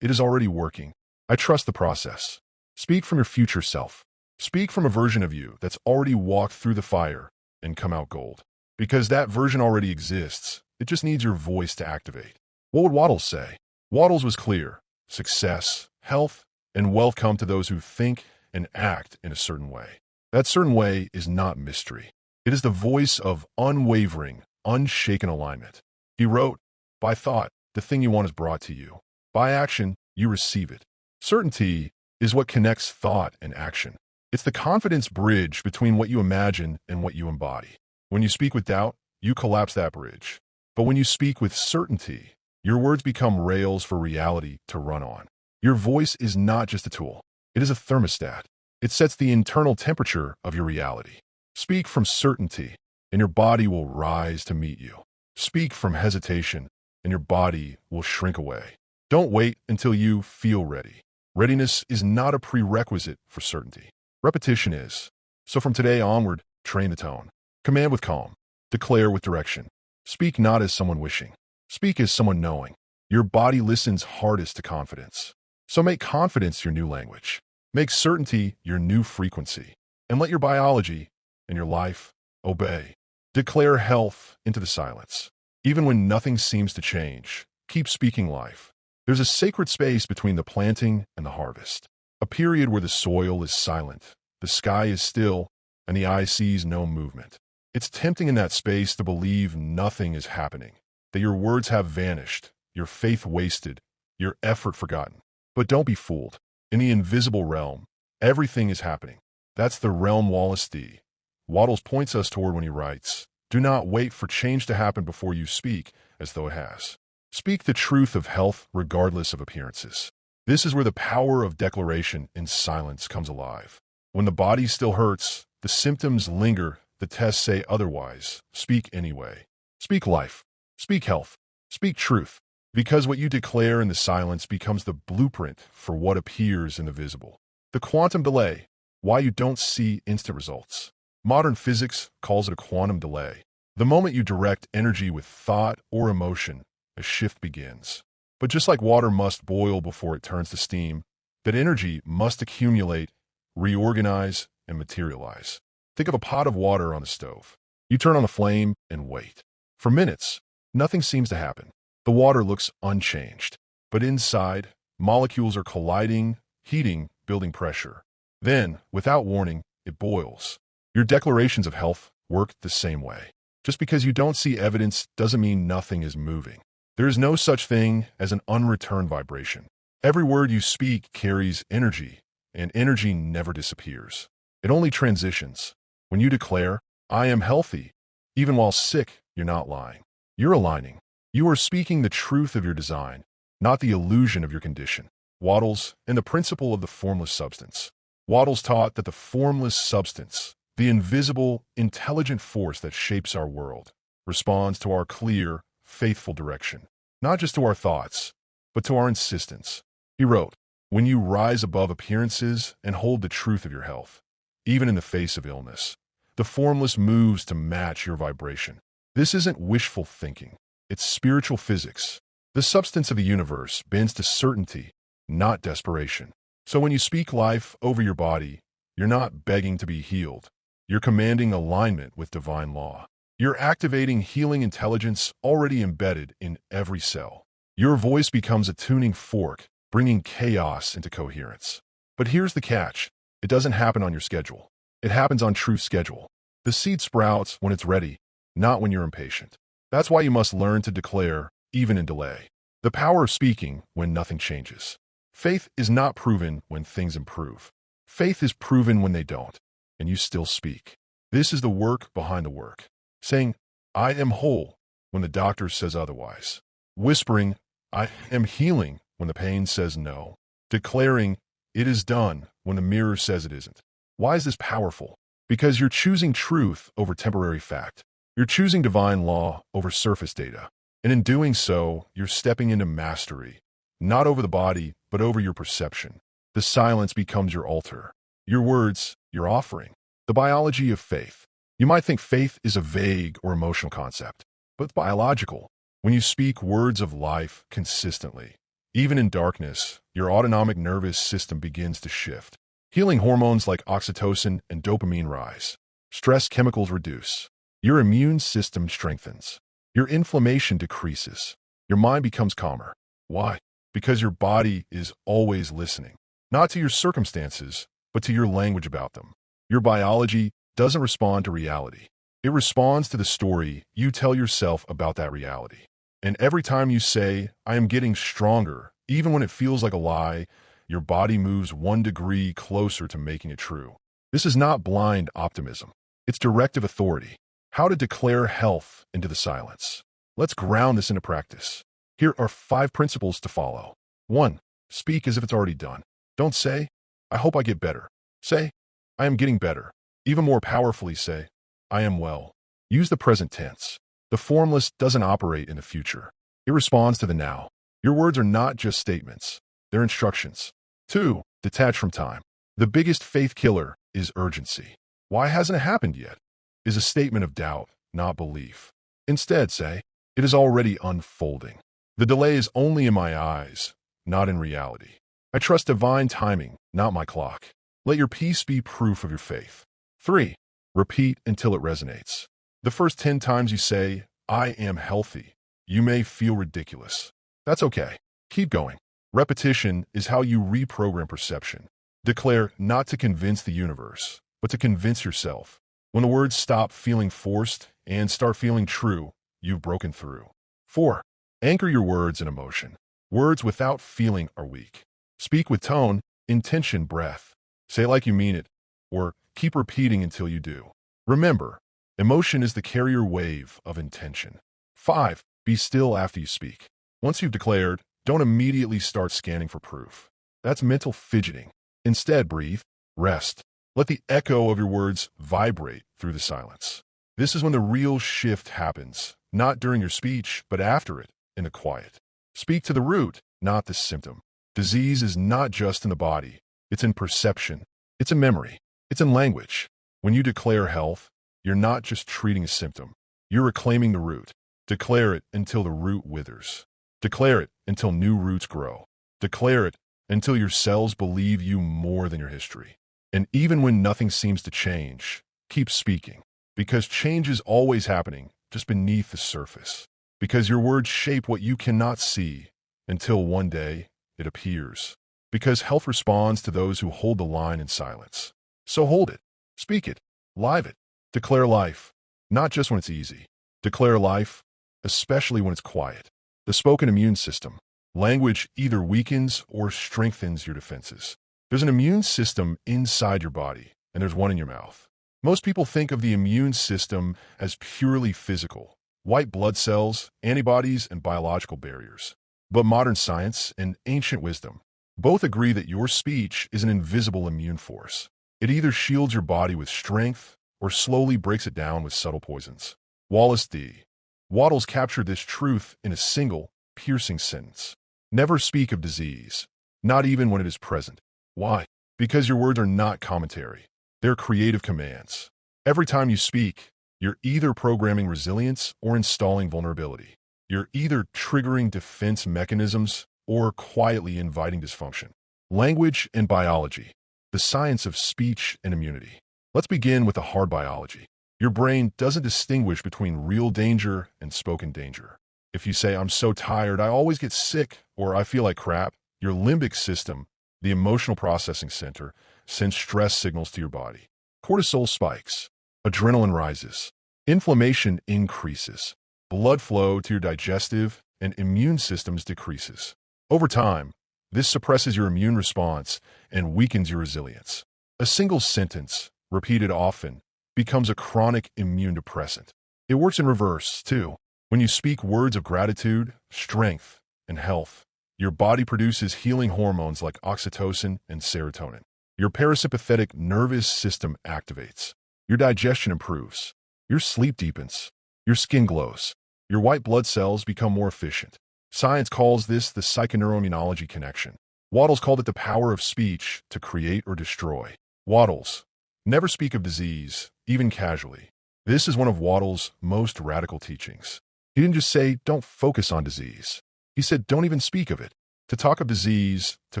It is already working. I trust the process. Speak from your future self. Speak from a version of you that's already walked through the fire and come out gold. Because that version already exists. It just needs your voice to activate. What would Wattles say? Wattles was clear. Success, health, and wealth come to those who think and act in a certain way. That certain way is not mystery. It is the voice of unwavering, unshaken alignment. He wrote, by thought, the thing you want is brought to you. By action, you receive it. Certainty is what connects thought and action. It's the confidence bridge between what you imagine and what you embody. When you speak with doubt, you collapse that bridge. But when you speak with certainty, your words become rails for reality to run on. Your voice is not just a tool. It is a thermostat. It sets the internal temperature of your reality. Speak from certainty, and your body will rise to meet you. Speak from hesitation, and your body will shrink away. Don't wait until you feel ready. Readiness is not a prerequisite for certainty. Repetition is. So from today onward, train the tone. Command with calm. Declare with direction. Speak not as someone wishing. Speak as someone knowing. Your body listens hardest to confidence. So make confidence your new language. Make certainty your new frequency. And let your biology and your life obey. Declare health into the silence. Even when nothing seems to change, keep speaking life. There's a sacred space between the planting and the harvest. A period where the soil is silent, the sky is still, and the eye sees no movement. It's tempting in that space to believe nothing is happening, that your words have vanished, your faith wasted, your effort forgotten. But don't be fooled. In the invisible realm, everything is happening. That's the realm Wallace D. Wattles points us toward when he writes, "Do not wait for change to happen before you speak as though it has." Speak the truth of health regardless of appearances. This is where the power of declaration in silence comes alive. When the body still hurts, the symptoms linger, the tests say otherwise. Speak anyway. Speak life. Speak health. Speak truth. Because what you declare in the silence becomes the blueprint for what appears in the visible. The quantum delay, why you don't see instant results. Modern physics calls it a quantum delay. The moment you direct energy with thought or emotion, a shift begins. But just like water must boil before it turns to steam, that energy must accumulate, reorganize, and materialize. Think of a pot of water on the stove. You turn on the flame and wait. For minutes, nothing seems to happen. The water looks unchanged. But inside, molecules are colliding, heating, building pressure. Then, without warning, it boils. Your declarations of health work the same way. Just because you don't see evidence doesn't mean nothing is moving. There is no such thing as an unreturned vibration. Every word you speak carries energy, and energy never disappears. It only transitions. When you declare, "I am healthy," even while sick, you're not lying. You're aligning. You are speaking the truth of your design, not the illusion of your condition. Wattles and the principle of the formless substance. Wattles taught that the formless substance, the invisible, intelligent force that shapes our world, responds to our clear, faithful direction, not just to our thoughts, but to our insistence. He wrote, "When you rise above appearances and hold the truth of your health, even in the face of illness, the formless moves to match your vibration." This isn't wishful thinking. It's spiritual physics. The substance of the universe bends to certainty, not desperation. So when you speak life over your body, you're not begging to be healed. You're commanding alignment with divine law. You're activating healing intelligence already embedded in every cell. Your voice becomes a tuning fork, bringing chaos into coherence. But here's the catch. It doesn't happen on your schedule. It happens on true schedule. The seed sprouts when it's ready, not when you're impatient. That's why you must learn to declare, even in delay. The power of speaking when nothing changes. Faith is not proven when things improve. Faith is proven when they don't, and you still speak. This is the work behind the work. Saying, "I am whole," when the doctor says otherwise. Whispering, "I am healing," when the pain says no. Declaring, "It is done," when the mirror says it isn't. Why is this powerful? Because you're choosing truth over temporary fact. You're choosing divine law over surface data. And in doing so, you're stepping into mastery, not over the body, but over your perception. The silence becomes your altar. Your words, your offering. The biology of faith. You might think faith is a vague or emotional concept, but it's biological. When you speak words of life consistently, even in darkness, your autonomic nervous system begins to shift. Healing hormones like oxytocin and dopamine rise. Stress chemicals reduce. Your immune system strengthens. Your inflammation decreases. Your mind becomes calmer. Why? Because your body is always listening, not to your circumstances, but to your language about them. Your biology doesn't respond to reality. It responds to the story you tell yourself about that reality. And every time you say, "I am getting stronger," even when it feels like a lie, your body moves 1 degree closer to making it true. This is not blind optimism. It's directive authority. How to declare health into the silence. Let's ground this into practice. Here are 5 principles to follow. 1. Speak as if it's already done. Don't say, I hope I get better. Say, I am getting better. Even more powerfully say, I am well. Use the present tense. The formless doesn't operate in the future. It responds to the now. Your words are not just statements. They're instructions. 2. Detach from time. The biggest faith killer is urgency. Why hasn't it happened yet? Is a statement of doubt, not belief. Instead, say, it is already unfolding. The delay is only in my eyes, not in reality. I trust divine timing, not my clock. Let your peace be proof of your faith. 3. Repeat until it resonates. The first 10 times you say, I am healthy, you may feel ridiculous. That's okay. Keep going. Repetition is how you reprogram perception. Declare not to convince the universe, but to convince yourself. When the words stop feeling forced and start feeling true, you've broken through. 4. Anchor your words in emotion. Words without feeling are weak. Speak with tone, intention, breath. Say like you mean it, or keep repeating until you do. Remember, emotion is the carrier wave of intention. 5. Be still after you speak. Once you've declared, don't immediately start scanning for proof. That's mental fidgeting. Instead, breathe, rest. Let the echo of your words vibrate through the silence. This is when the real shift happens, not during your speech, but after it, in the quiet. Speak to the root, not the symptom. Disease is not just in the body. It's in perception. It's in memory. It's in language. When you declare health, you're not just treating a symptom. You're reclaiming the root. Declare it until the root withers. Declare it until new roots grow. Declare it until your cells believe you more than your history. And even when nothing seems to change, keep speaking. Because change is always happening, just beneath the surface. Because your words shape what you cannot see until one day it appears. Because health responds to those who hold the line in silence. So hold it, speak it, live it. Declare life, not just when it's easy. Declare life, especially when it's quiet. The spoken immune system. Language either weakens or strengthens your defenses. There's an immune system inside your body, and there's one in your mouth. Most people think of the immune system as purely physical, white blood cells, antibodies, and biological barriers. But modern science and ancient wisdom both agree that your speech is an invisible immune force. It either shields your body with strength or slowly breaks it down with subtle poisons. Wallace D. Wattles captured this truth in a single, piercing sentence. Never speak of disease, not even when it is present. Why? Because your words are not commentary. They're creative commands. Every time you speak, you're either programming resilience or installing vulnerability. You're either triggering defense mechanisms or quietly inviting dysfunction. Language and biology. The science of speech and immunity. Let's begin with the hard biology. Your brain doesn't distinguish between real danger and spoken danger. If you say, I'm so tired, I always get sick, or I feel like crap, your limbic system, the emotional processing center, sends stress signals to your body. Cortisol spikes. Adrenaline rises. Inflammation increases. Blood flow to your digestive and immune systems decreases. Over time, this suppresses your immune response and weakens your resilience. A single sentence, repeated often, becomes a chronic immune depressant. It works in reverse, too. When you speak words of gratitude, strength, and health, your body produces healing hormones like oxytocin and serotonin. Your parasympathetic nervous system activates. Your digestion improves. Your sleep deepens. Your skin glows. Your white blood cells become more efficient. Science calls this the psychoneuroimmunology connection. Wattles called it the power of speech to create or destroy. Wattles. Never speak of disease, even casually. This is one of Wattles' most radical teachings. He didn't just say, don't focus on disease. He said, don't even speak of it. To talk of disease, to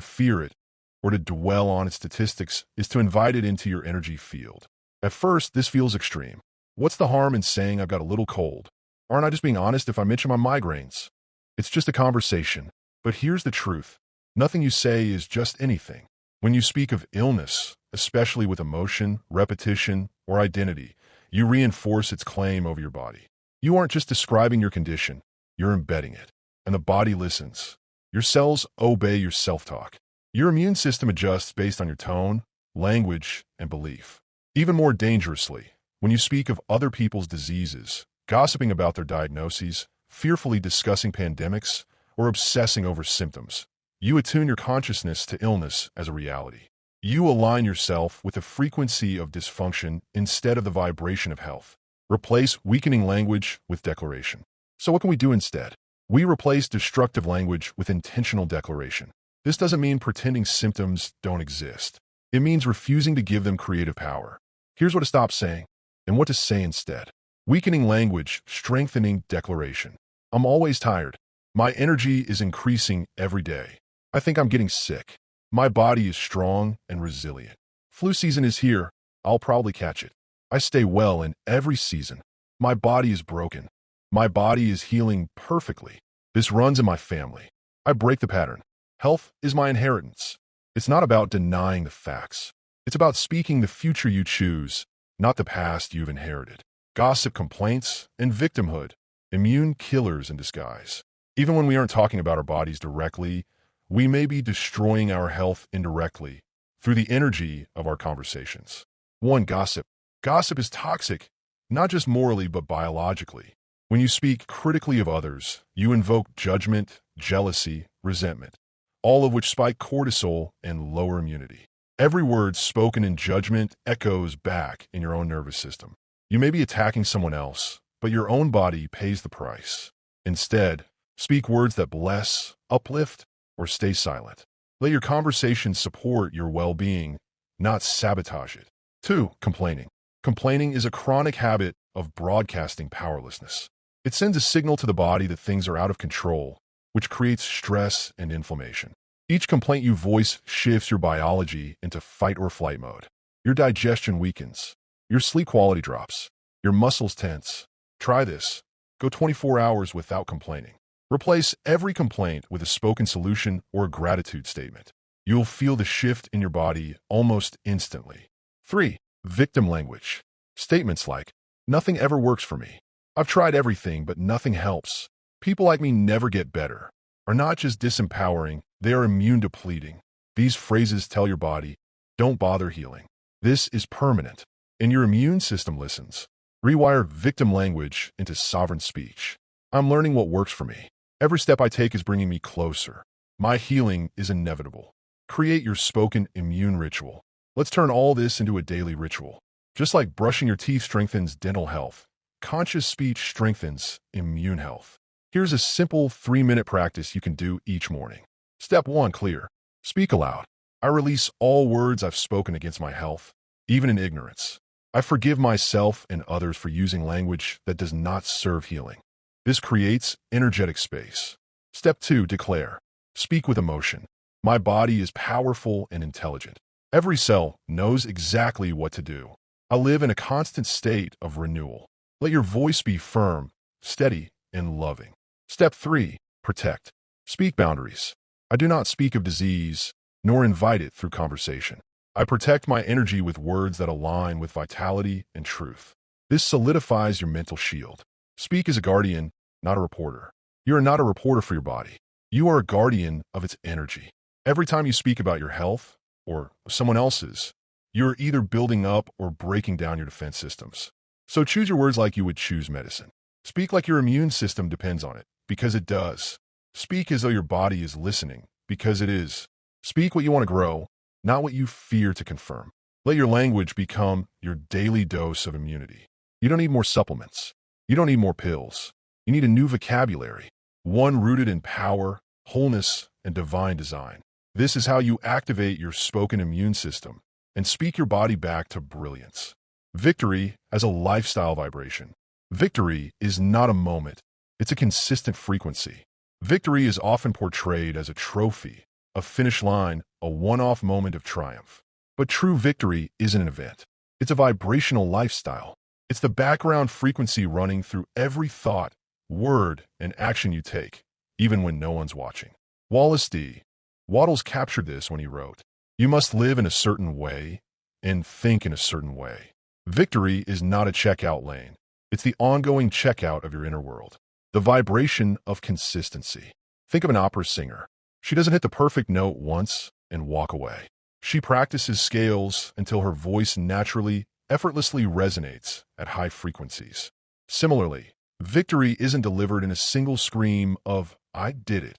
fear it, or to dwell on its statistics is to invite it into your energy field. At first, this feels extreme. What's the harm in saying I've got a little cold? Aren't I just being honest if I mention my migraines? It's just a conversation. But here's the truth. Nothing you say is just anything. When you speak of illness, especially with emotion, repetition, or identity, you reinforce its claim over your body. You aren't just describing your condition, you're embedding it. And the body listens. Your cells obey your self-talk. Your immune system adjusts based on your tone, language, and belief. Even more dangerously, when you speak of other people's diseases, gossiping about their diagnoses, fearfully discussing pandemics, or obsessing over symptoms. You attune your consciousness to illness as a reality. You align yourself with the frequency of dysfunction instead of the vibration of health. Replace weakening language with declaration. So what can we do instead? We replace destructive language with intentional declaration. This doesn't mean pretending symptoms don't exist. It means refusing to give them creative power. Here's what to stop saying and what to say instead. Weakening language, strengthening declaration. I'm always tired. My energy is increasing every day. I think I'm getting sick. My body is strong and resilient. Flu season is here. I'll probably catch it. I stay well in every season. My body is broken. My body is healing perfectly. This runs in my family. I break the pattern. Health is my inheritance. It's not about denying the facts. It's about speaking the future you choose, not the past you've inherited. Gossip, complaints, and victimhood. Immune killers in disguise. Even when we aren't talking about our bodies directly, we may be destroying our health indirectly through the energy of our conversations. 1. Gossip. Gossip is toxic, not just morally but biologically. When you speak critically of others, you invoke judgment, jealousy, resentment, all of which spike cortisol and lower immunity. Every word spoken in judgment echoes back in your own nervous system. You may be attacking someone else, but your own body pays the price. Instead, speak words that bless, uplift, or stay silent. Let your conversation support your well-being, not sabotage it. 2. Complaining. Complaining is a chronic habit of broadcasting powerlessness. It sends a signal to the body that things are out of control, which creates stress and inflammation. Each complaint you voice shifts your biology into fight or flight mode. Your digestion weakens. Your sleep quality drops. Your muscles tense. Try this. Go 24 hours without complaining. Replace every complaint with a spoken solution or a gratitude statement. You'll feel the shift in your body almost instantly. 3. Victim language. Statements like, "Nothing ever works for me. I've tried everything, but nothing helps. People like me never get better," are not just disempowering, they are immune depleting. These phrases tell your body, don't bother healing. This is permanent, and your immune system listens. Rewire victim language into sovereign speech. I'm learning what works for me. Every step I take is bringing me closer. My healing is inevitable. Create your spoken immune ritual. Let's turn all this into a daily ritual. Just like brushing your teeth strengthens dental health, conscious speech strengthens immune health. Here's a simple 3-minute practice you can do each morning. Step 1. Clear. Speak aloud. I release all words I've spoken against my health, even in ignorance. I forgive myself and others for using language that does not serve healing. This creates energetic space. Step 2. Declare. Speak with emotion. My body is powerful and intelligent. Every cell knows exactly what to do. I live in a constant state of renewal. Let your voice be firm, steady, and loving. Step 3. Protect. Speak boundaries. I do not speak of disease, nor invite it through conversation. I protect my energy with words that align with vitality and truth. This solidifies your mental shield. Speak as a guardian, not a reporter. You are not a reporter for your body. You are a guardian of its energy. Every time you speak about your health, or someone else's, you're either building up or breaking down your defense systems. So choose your words like you would choose medicine. Speak like your immune system depends on it, because it does. Speak as though your body is listening, because it is. Speak what you want to grow, not what you fear to confirm. Let your language become your daily dose of immunity. You don't need more supplements. You don't need more pills. You need a new vocabulary, one rooted in power, wholeness, and divine design. This is how you activate your spoken immune system and speak your body back to brilliance. Victory as a lifestyle vibration. Victory is not a moment. It's a consistent frequency. Victory is often portrayed as a trophy, a finish line, a one-off moment of triumph. But true victory isn't an event. It's a vibrational lifestyle. It's the background frequency running through every thought, word, and action you take, even when no one's watching. Wallace D. Wattles captured this when he wrote, "You must live in a certain way and think in a certain way." Victory is not a checkout lane. It's the ongoing checkout of your inner world. The vibration of consistency. Think of an opera singer. She doesn't hit the perfect note once and walk away. She practices scales until her voice naturally, effortlessly resonates at high frequencies. Similarly, Victory isn't delivered in a single scream of, "I did it."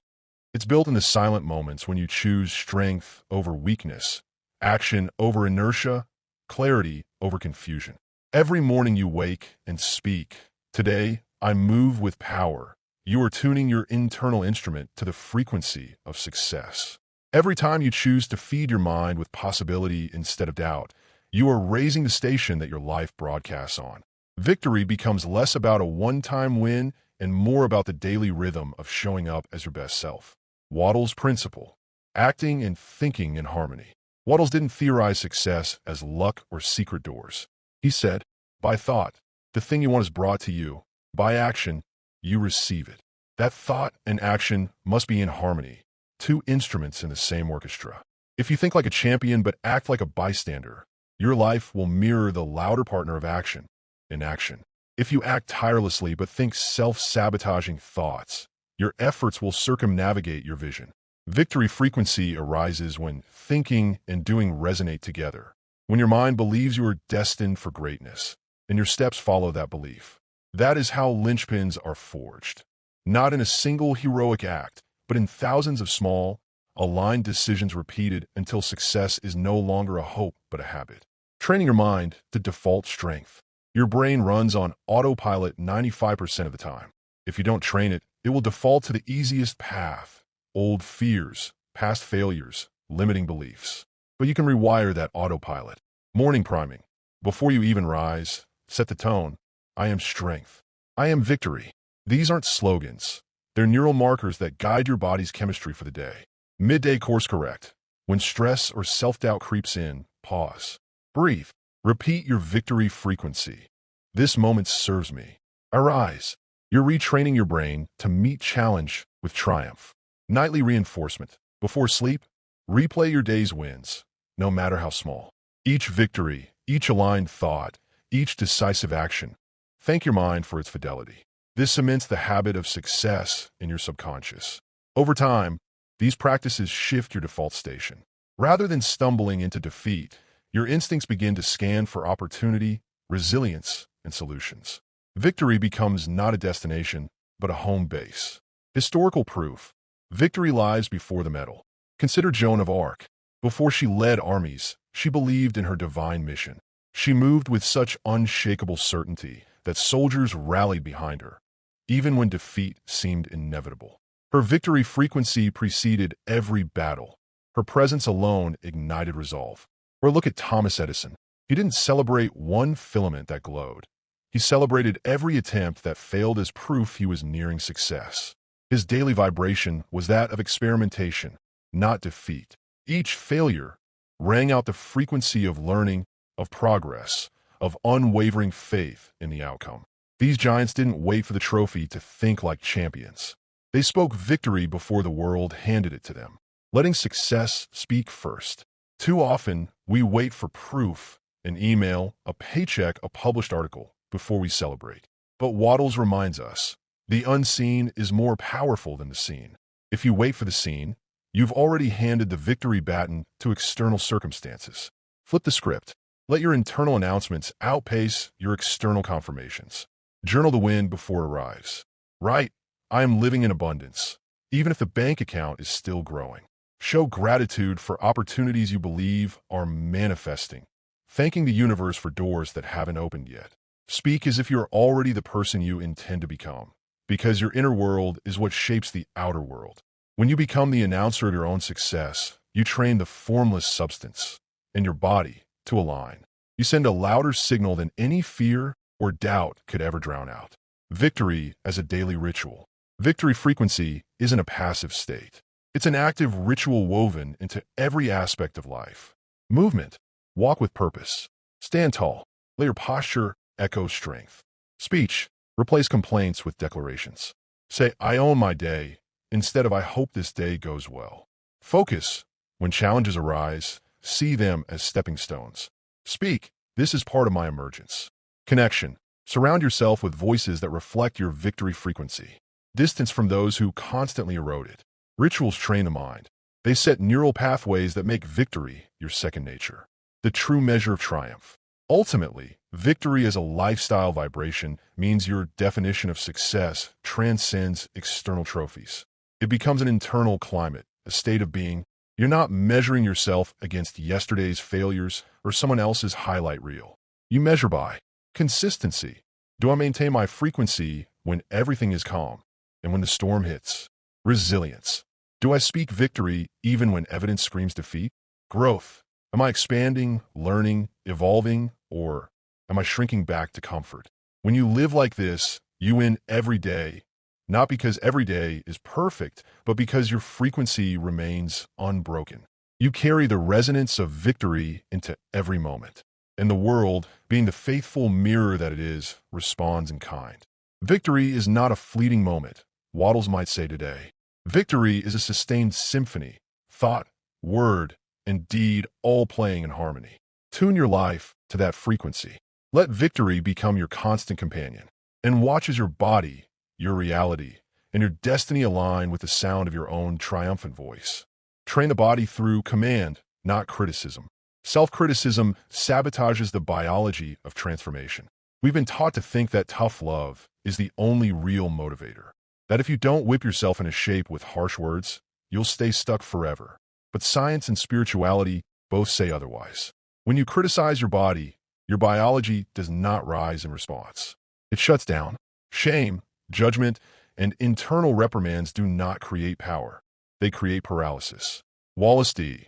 It's built in the silent moments when you choose strength over weakness, action over inertia, clarity over confusion. Every morning you wake and speak, "Today, I move with power." You are tuning your internal instrument to the frequency of success. Every time you choose to feed your mind with possibility instead of doubt, you are raising the station that your life broadcasts on. Victory becomes less about a one-time win and more about the daily rhythm of showing up as your best self. Wattles' principle: acting and thinking in harmony. Wattles didn't theorize success as luck or secret doors. He said, by thought, the thing you want is brought to you. By action, you receive it. That thought and action must be in harmony, two instruments in the same orchestra. If you think like a champion but act like a bystander, your life will mirror the louder partner of action, inaction. If you act tirelessly but think self-sabotaging thoughts, your efforts will circumnavigate your vision. Victory frequency arises when thinking and doing resonate together, when your mind believes you are destined for greatness, and your steps follow that belief. That is how linchpins are forged. Not in a single heroic act, but in thousands of small, aligned decisions repeated until success is no longer a hope but a habit. Training your mind to default strength. Your brain runs on autopilot 95% of the time. If you don't train it, it will default to the easiest path: old fears, past failures, limiting beliefs. But you can rewire that autopilot. Morning priming. Before you even rise, set the tone. I am strength. I am victory. These aren't slogans. They're neural markers that guide your body's chemistry for the day. Midday course correct. When stress or self-doubt creeps in, pause. Breathe. Repeat your victory frequency. This moment serves me. Arise. You're retraining your brain to meet challenge with triumph. Nightly reinforcement. Before sleep, replay your day's wins, no matter how small. Each victory, each aligned thought, each decisive action. Thank your mind for its fidelity. This cements the habit of success in your subconscious. Over time, these practices shift your default station. Rather than stumbling into defeat, your instincts begin to scan for opportunity, resilience, and solutions. Victory becomes not a destination, but a home base. Historical proof. Victory lies before the medal. Consider Joan of Arc. Before she led armies, she believed in her divine mission. She moved with such unshakable certainty that soldiers rallied behind her, even when defeat seemed inevitable. Her victory frequency preceded every battle. Her presence alone ignited resolve. Or look at Thomas Edison. He didn't celebrate one filament that glowed. He celebrated every attempt that failed as proof he was nearing success. His daily vibration was that of experimentation, not defeat. Each failure rang out the frequency of learning, of progress, of unwavering faith in the outcome. These giants didn't wait for the trophy to think like champions. They spoke victory before the world handed it to them, letting success speak first. Too often, we wait for proof, an email, a paycheck, a published article, before we celebrate. But Wattles reminds us, the unseen is more powerful than the seen. If you wait for the seen, you've already handed the victory baton to external circumstances. Flip the script. Let your internal announcements outpace your external confirmations. Journal the win before it arrives. Write, I am living in abundance, even if the bank account is still growing. Show gratitude for opportunities you believe are manifesting, thanking the universe for doors that haven't opened yet. Speak as if you're already the person you intend to become, because your inner world is what shapes the outer world. When you become the announcer of your own success, you train the formless substance in your body to align. You send a louder signal than any fear or doubt could ever drown out. Victory as a daily ritual. Victory frequency isn't a passive state. It's an active ritual woven into every aspect of life. Movement. Walk with purpose. Stand tall. Let your posture echo strength. Speech. Replace complaints with declarations. Say, I own my day, instead of I hope this day goes well. Focus. When challenges arise, see them as stepping stones. Speak. This is part of my emergence. Connection. Surround yourself with voices that reflect your victory frequency. Distance from those who constantly erode it. Rituals train the mind. They set neural pathways that make victory your second nature. The true measure of triumph. Ultimately, Victory as a lifestyle vibration means your definition of success transcends external trophies. It becomes an internal climate, a state of being. You're not measuring yourself against yesterday's failures or someone else's highlight reel. You measure by consistency. Do I maintain my frequency when everything is calm and when the storm hits? Resilience. Do I speak victory even when evidence screams defeat? Growth. Am I expanding, learning, evolving, or am I shrinking back to comfort? When you live like this, you win every day, not because every day is perfect, but because your frequency remains unbroken. You carry the resonance of victory into every moment. And the world, being the faithful mirror that it is, responds in kind. Victory is not a fleeting moment, Wattles might say today. Victory is a sustained symphony, thought, word, and deed all playing in harmony. Tune your life to that frequency. Let victory become your constant companion, and watch as your body, your reality, and your destiny align with the sound of your own triumphant voice. Train the body through command, not criticism. Self-criticism sabotages the biology of transformation. We've been taught to think that tough love is the only real motivator, that if you don't whip yourself into shape with harsh words, you'll stay stuck forever. But science and spirituality both say otherwise. When you criticize your body, your biology does not rise in response. It shuts down. Shame, judgment, and internal reprimands do not create power. They create paralysis. Wallace D.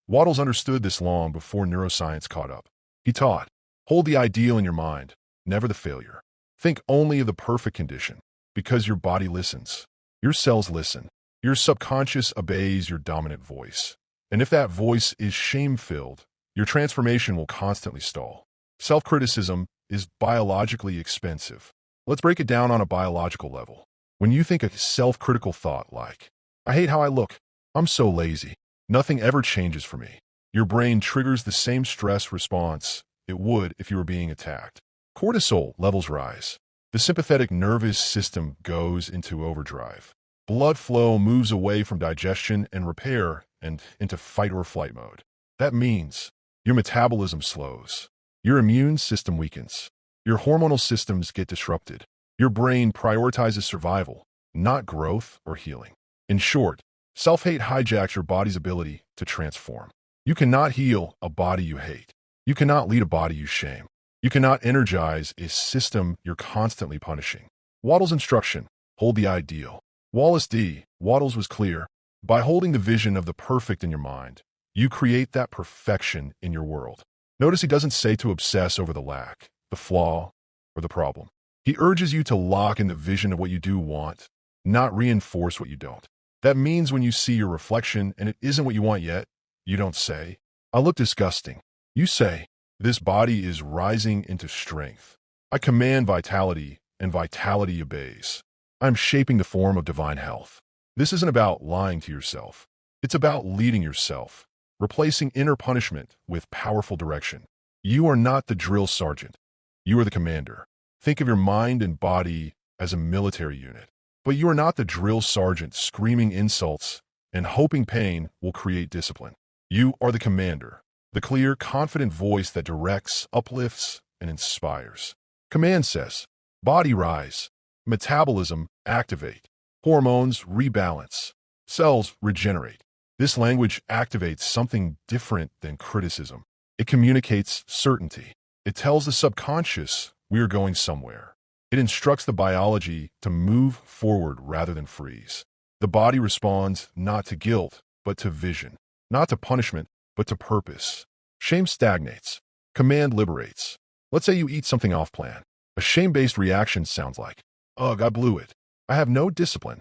Wattles understood this long before neuroscience caught up. He taught, hold the ideal in your mind, never the failure. Think only of the perfect condition, because your body listens. Your cells listen. Your subconscious obeys your dominant voice. And if that voice is shame-filled, your transformation will constantly stall. Self-criticism is biologically expensive. Let's break it down on a biological level. When you think a self-critical thought like, I hate how I look, I'm so lazy, nothing ever changes for me, your brain triggers the same stress response it would if you were being attacked. Cortisol levels rise. The sympathetic nervous system goes into overdrive. Blood flow moves away from digestion and repair and into fight or flight mode. That means your metabolism slows. Your immune system weakens. Your hormonal systems get disrupted. Your brain prioritizes survival, not growth or healing. In short, self-hate hijacks your body's ability to transform. You cannot heal a body you hate. You cannot lead a body you shame. You cannot energize a system you're constantly punishing. Wattles' instruction, hold the ideal. Wallace D. Wattles was clear. By holding the vision of the perfect in your mind, you create that perfection in your world. Notice he doesn't say to obsess over the lack, the flaw, or the problem. He urges you to lock in the vision of what you do want, not reinforce what you don't. That means when you see your reflection and it isn't what you want yet, you don't say, I look disgusting. You say, this body is rising into strength. I command vitality, and vitality obeys. I'm shaping the form of divine health. This isn't about lying to yourself. It's about leading yourself, replacing inner punishment with powerful direction. You are not the drill sergeant. You are the commander. Think of your mind and body as a military unit. But you are not the drill sergeant screaming insults and hoping pain will create discipline. You are the commander, the clear, confident voice that directs, uplifts, and inspires. Command says, body rise, metabolism activate, hormones rebalance, cells regenerate. This language activates something different than criticism. It communicates certainty. It tells the subconscious we are going somewhere. It instructs the biology to move forward rather than freeze. The body responds not to guilt, but to vision. Not to punishment, but to purpose. Shame stagnates. Command liberates. Let's say you eat something off plan. A shame-based reaction sounds like, ugh, I blew it. I have no discipline.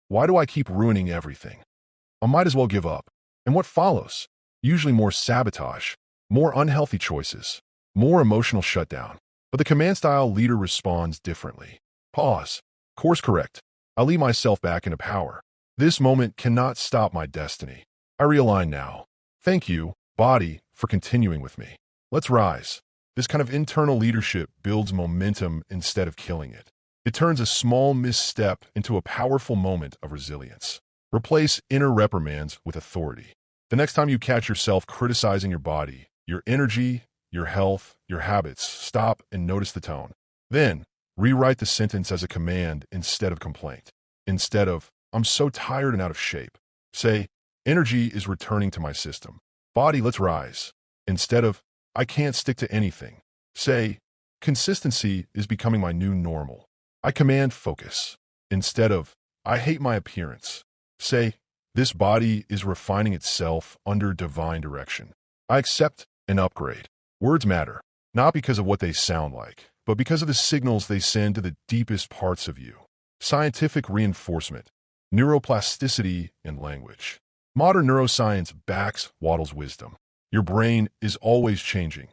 Why do I keep ruining everything? I might as well give up. And what follows? Usually more sabotage, more unhealthy choices, more emotional shutdown. But the command-style leader responds differently. Pause. Course correct. I lead myself back into power. This moment cannot stop my destiny. I realign now. Thank you, body, for continuing with me. Let's rise. This kind of internal leadership builds momentum instead of killing it. It turns a small misstep into a powerful moment of resilience. Replace inner reprimands with authority. The next time you catch yourself criticizing your body, your energy, your health, your habits. Stop and notice the tone. Then, rewrite the sentence as a command instead of complaint. Instead of, I'm so tired and out of shape, say, energy is returning to my system. Body, let's rise. Instead of, I can't stick to anything, say, consistency is becoming my new normal. I command focus. Instead of, I hate my appearance, say, this body is refining itself under divine direction. I accept an upgrade. Words matter, not because of what they sound like, but because of the signals they send to the deepest parts of you. Scientific reinforcement, neuroplasticity, and language. Modern neuroscience backs Wattles' wisdom. Your brain is always changing.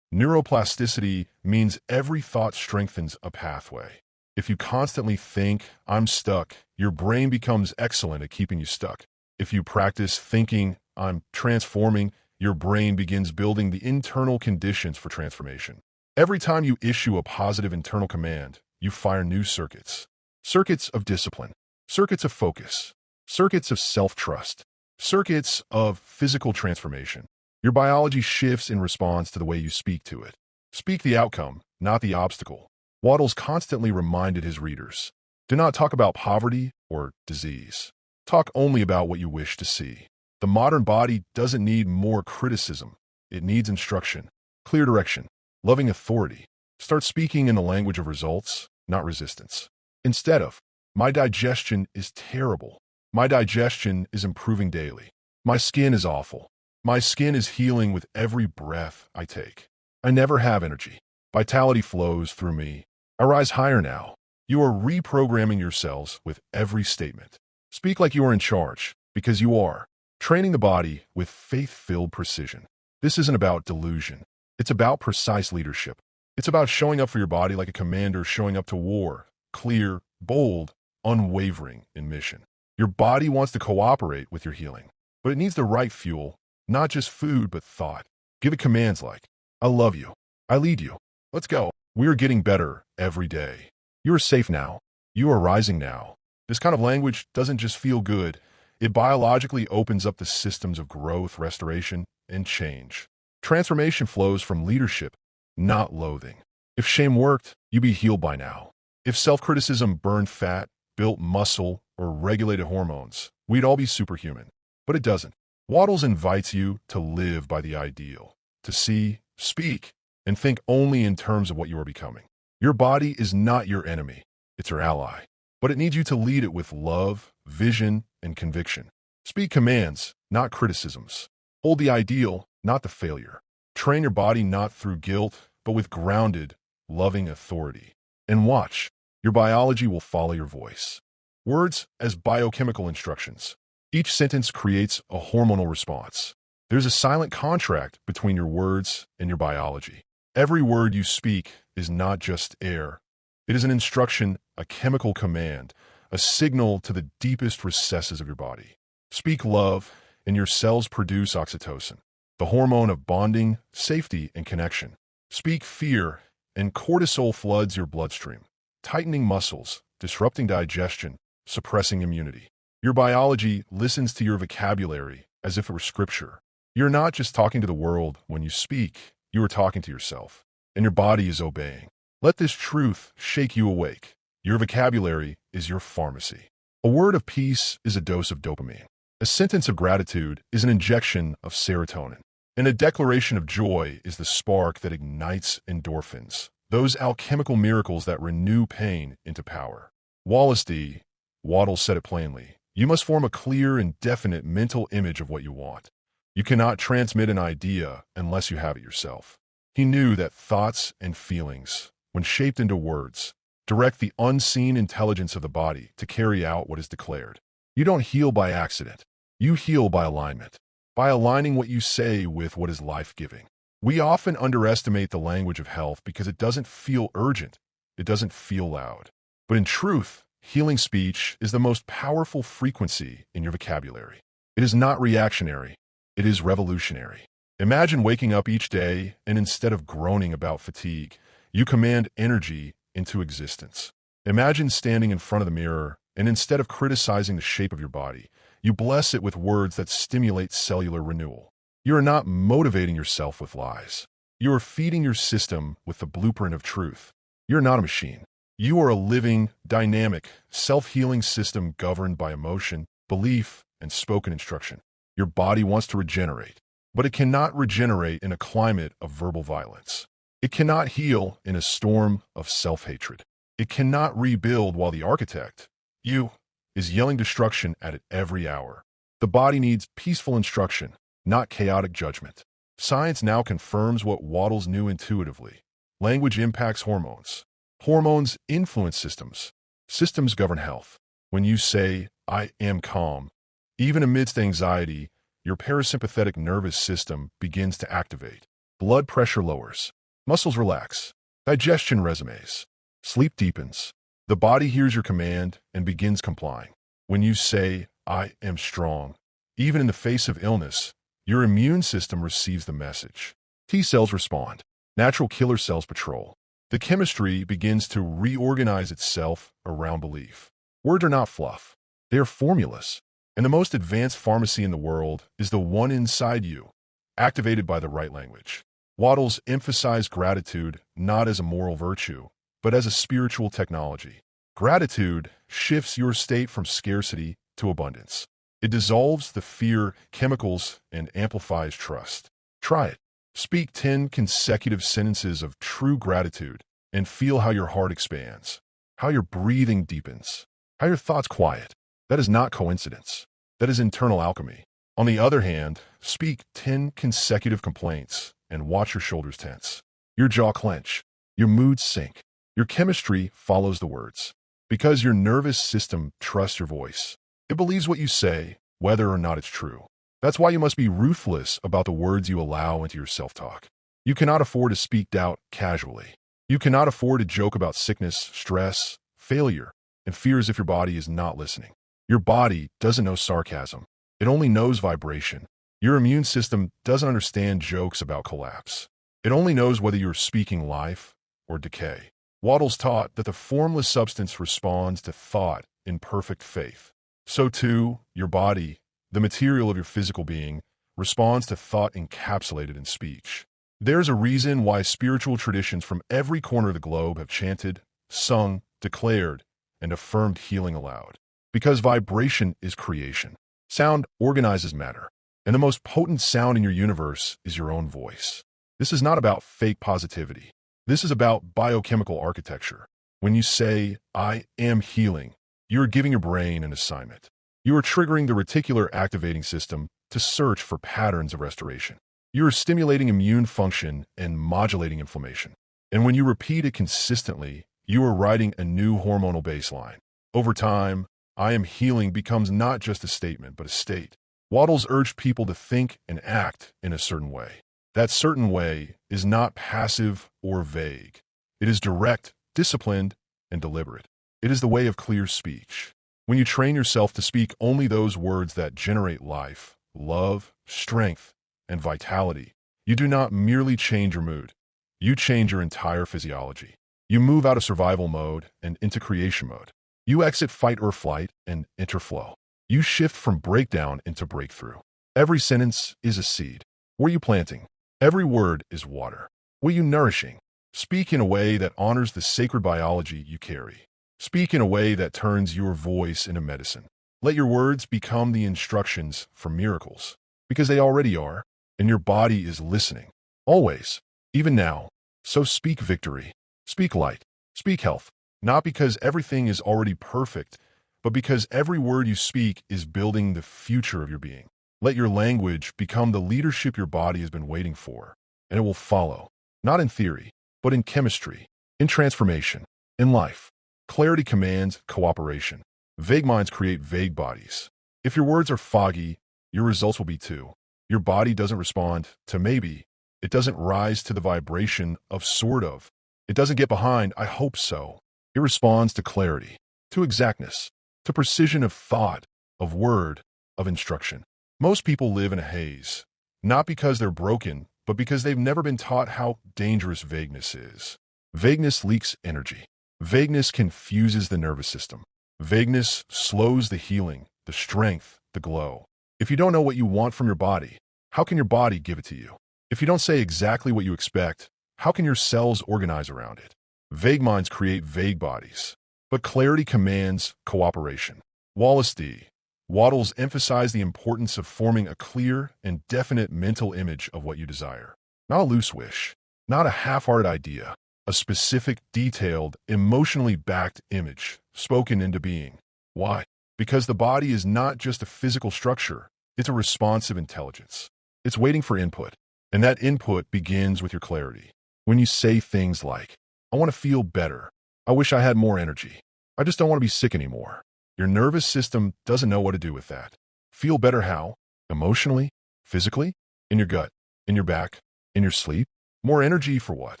Neuroplasticity means every thought strengthens a pathway. If you constantly think, I'm stuck, your brain becomes excellent at keeping you stuck. If you practice thinking, I'm transforming, your brain begins building the internal conditions for transformation. Every time you issue a positive internal command, you fire new circuits. Circuits of discipline, circuits of focus, circuits of self-trust, circuits of physical transformation. Your biology shifts in response to the way you speak to it. Speak the outcome, not the obstacle. Wattles constantly reminded his readers, do not talk about poverty or disease. Talk only about what you wish to see. The modern body doesn't need more criticism. It needs instruction, clear direction, loving authority. Start speaking in the language of results, not resistance. Instead of, my digestion is terrible. My digestion is improving daily. My skin is awful. My skin is healing with every breath I take. I never have energy. Vitality flows through me. I rise higher now. You are reprogramming your cells with every statement. Speak like you are in charge, because you are. Training the body with faith-filled precision. This isn't about delusion. It's about precise leadership. It's about showing up for your body like a commander showing up to war, clear, bold, unwavering in mission. Your body wants to cooperate with your healing, but it needs the right fuel, not just food, but thought. Give it commands like, I love you. I lead you. Let's go. We are getting better every day. You are safe now. You are rising now. This kind of language doesn't just feel good. It biologically opens up the systems of growth, restoration, and change. Transformation flows from leadership, not loathing. If shame worked, you'd be healed by now. If self-criticism burned fat, built muscle, or regulated hormones, we'd all be superhuman. But it doesn't. Wattles invites you to live by the ideal, to see, speak, and think only in terms of what you are becoming. Your body is not your enemy. It's your ally. But it needs you to lead it with love, vision, and conviction. Speak commands, not criticisms. Hold the ideal, not the failure. Train your body not through guilt, but with grounded, loving authority. And watch, your biology will follow your voice. Words as biochemical instructions. Each sentence creates a hormonal response. There's a silent contract between your words and your biology. Every word you speak is not just air. It is an instruction, a chemical command, a signal to the deepest recesses of your body. Speak love, and your cells produce oxytocin, the hormone of bonding, safety, and connection. Speak fear, and cortisol floods your bloodstream, tightening muscles, disrupting digestion, suppressing immunity. Your biology listens to your vocabulary as if it were scripture. You're not just talking to the world when you speak, you are talking to yourself, and your body is obeying. Let this truth shake you awake. Your vocabulary is your pharmacy. A word of peace is a dose of dopamine. A sentence of gratitude is an injection of serotonin. And a declaration of joy is the spark that ignites endorphins, those alchemical miracles that renew pain into power. Wallace D. Wattles said it plainly. You must form a clear and definite mental image of what you want. You cannot transmit an idea unless you have it yourself. He knew that thoughts and feelings, when shaped into words, direct the unseen intelligence of the body to carry out what is declared. You don't heal by accident. You heal by alignment, by aligning what you say with what is life-giving. We often underestimate the language of health because it doesn't feel urgent. It doesn't feel loud. But in truth, healing speech is the most powerful frequency in your vocabulary. It is not reactionary. It is revolutionary. Imagine waking up each day and instead of groaning about fatigue, you command energy into existence. Imagine standing in front of the mirror and instead of criticizing the shape of your body, you bless it with words that stimulate cellular renewal. You are not motivating yourself with lies. You are feeding your system with the blueprint of truth. You're not a machine. You are a living, dynamic, self-healing system governed by emotion, belief, and spoken instruction. Your body wants to regenerate, but it cannot regenerate in a climate of verbal violence. It cannot heal in a storm of self-hatred. It cannot rebuild while the architect, you, is yelling destruction at it every hour. The body needs peaceful instruction, not chaotic judgment. Science now confirms what Wattles knew intuitively. Language impacts hormones. Hormones influence systems. Systems govern health. When you say, "I am calm," even amidst anxiety, your parasympathetic nervous system begins to activate. Blood pressure lowers. Muscles relax. Digestion resumes. Sleep deepens. The body hears your command and begins complying. When you say, "I am strong," even in the face of illness, your immune system receives the message. T cells respond. Natural killer cells patrol. The chemistry begins to reorganize itself around belief. Words are not fluff. They are formulas. And the most advanced pharmacy in the world is the one inside you, activated by the right language. Wattles emphasized gratitude not as a moral virtue, but as a spiritual technology. Gratitude shifts your state from scarcity to abundance. It dissolves the fear chemicals and amplifies trust. Try it. Speak 10 consecutive sentences of true gratitude and feel how your heart expands, how your breathing deepens, how your thoughts quiet. That is not coincidence. That is internal alchemy. On the other hand, speak 10 consecutive complaints and watch your shoulders tense. Your jaw clench. Your mood sink. Your chemistry follows the words. Because your nervous system trusts your voice. It believes what you say, whether or not it's true. That's why you must be ruthless about the words you allow into your self-talk. You cannot afford to speak doubt casually. You cannot afford to joke about sickness, stress, failure, and fear as if your body is not listening. Your body doesn't know sarcasm. It only knows vibration. Your immune system doesn't understand jokes about collapse. It only knows whether you're speaking life or decay. Wattles taught that the formless substance responds to thought in perfect faith. So too, your body, the material of your physical being, responds to thought encapsulated in speech. There's a reason why spiritual traditions from every corner of the globe have chanted, sung, declared, and affirmed healing aloud. Because vibration is creation. Sound organizes matter. And the most potent sound in your universe is your own voice. This is not about fake positivity. This is about biochemical architecture. When you say, "I am healing," you are giving your brain an assignment. You are triggering the reticular activating system to search for patterns of restoration. You are stimulating immune function and modulating inflammation. And when you repeat it consistently, you are writing a new hormonal baseline. Over time, "I am healing" becomes not just a statement, but a state. Wattles urged people to think and act in a certain way. That certain way is not passive or vague. It is direct, disciplined, and deliberate. It is the way of clear speech. When you train yourself to speak only those words that generate life, love, strength, and vitality, you do not merely change your mood. You change your entire physiology. You move out of survival mode and into creation mode. You exit fight or flight and enter flow. You shift from breakdown into breakthrough. Every sentence is a seed. What are you planting? Every word is water. What are you nourishing? Speak in a way that honors the sacred biology you carry. Speak in a way that turns your voice into medicine. Let your words become the instructions for miracles, because they already are, and your body is listening. Always, even now. So speak victory. Speak light. Speak health. Not because everything is already perfect, but because every word you speak is building the future of your being. Let your language become the leadership your body has been waiting for, and it will follow, not in theory, but in chemistry, in transformation, in life. Clarity commands cooperation. Vague minds create vague bodies. If your words are foggy, your results will be too. Your body doesn't respond to maybe. It doesn't rise to the vibration of sort of. It doesn't get behind "I hope so." It responds to clarity, to exactness, to precision of thought, of word, of instruction. Most people live in a haze, not because they're broken, but because they've never been taught how dangerous vagueness is. Vagueness leaks energy. Vagueness confuses the nervous system. Vagueness slows the healing, the strength, the glow. If you don't know what you want from your body, how can your body give it to you? If you don't say exactly what you expect, how can your cells organize around it? Vague minds create vague bodies, but clarity commands cooperation. Wallace D. Wattles emphasized the importance of forming a clear and definite mental image of what you desire. Not a loose wish, not a half-hearted idea, a specific, detailed, emotionally backed image spoken into being. Why? Because the body is not just a physical structure, it's a responsive intelligence. It's waiting for input, and that input begins with your clarity. When you say things like, I want to feel better, I wish I had more energy, I just don't want to be sick anymore, your nervous system doesn't know what to do with that. Feel better how? Emotionally? Physically? In your gut? In your back? In your sleep? More energy for what?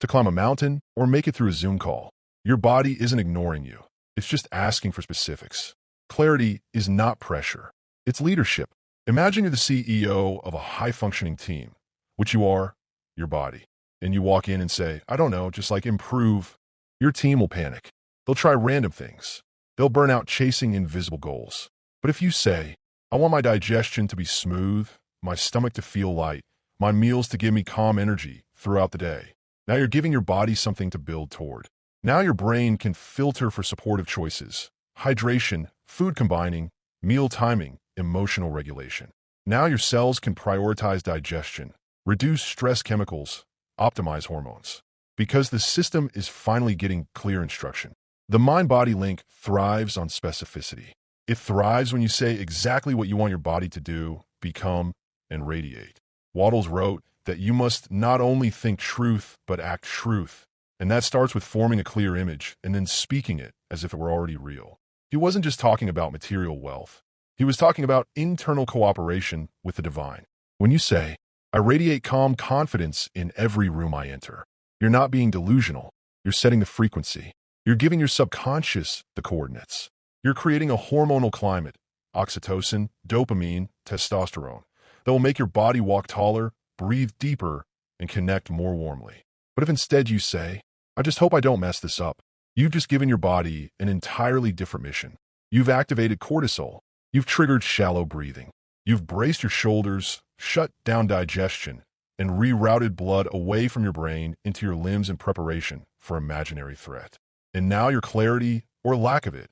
To climb a mountain or make it through a Zoom call? Your body isn't ignoring you. It's just asking for specifics. Clarity is not pressure. It's leadership. Imagine you're the CEO of a high-functioning team, which you are, your body, and you walk in and say, I don't know, just like improve. Your team will panic. They'll try random things. They'll burn out chasing invisible goals. But if you say, I want my digestion to be smooth, my stomach to feel light, my meals to give me calm energy throughout the day, now you're giving your body something to build toward. Now your brain can filter for supportive choices, hydration, food combining, meal timing, emotional regulation. Now your cells can prioritize digestion, reduce stress chemicals, optimize hormones. Because the system is finally getting clear instruction. The mind-body link thrives on specificity. It thrives when you say exactly what you want your body to do, become, and radiate. Wattles wrote that you must not only think truth, but act truth. And that starts with forming a clear image and then speaking it as if it were already real. He wasn't just talking about material wealth. He was talking about internal cooperation with the divine. When you say, I radiate calm confidence in every room I enter, you're not being delusional. You're setting the frequency. You're giving your subconscious the coordinates. You're creating a hormonal climate, oxytocin, dopamine, testosterone, that will make your body walk taller, breathe deeper, and connect more warmly. But if instead you say, I just hope I don't mess this up, you've just given your body an entirely different mission. You've activated cortisol. You've triggered shallow breathing. You've braced your shoulders, shut down digestion, and rerouted blood away from your brain into your limbs in preparation for imaginary threat. And now your clarity, or lack of it,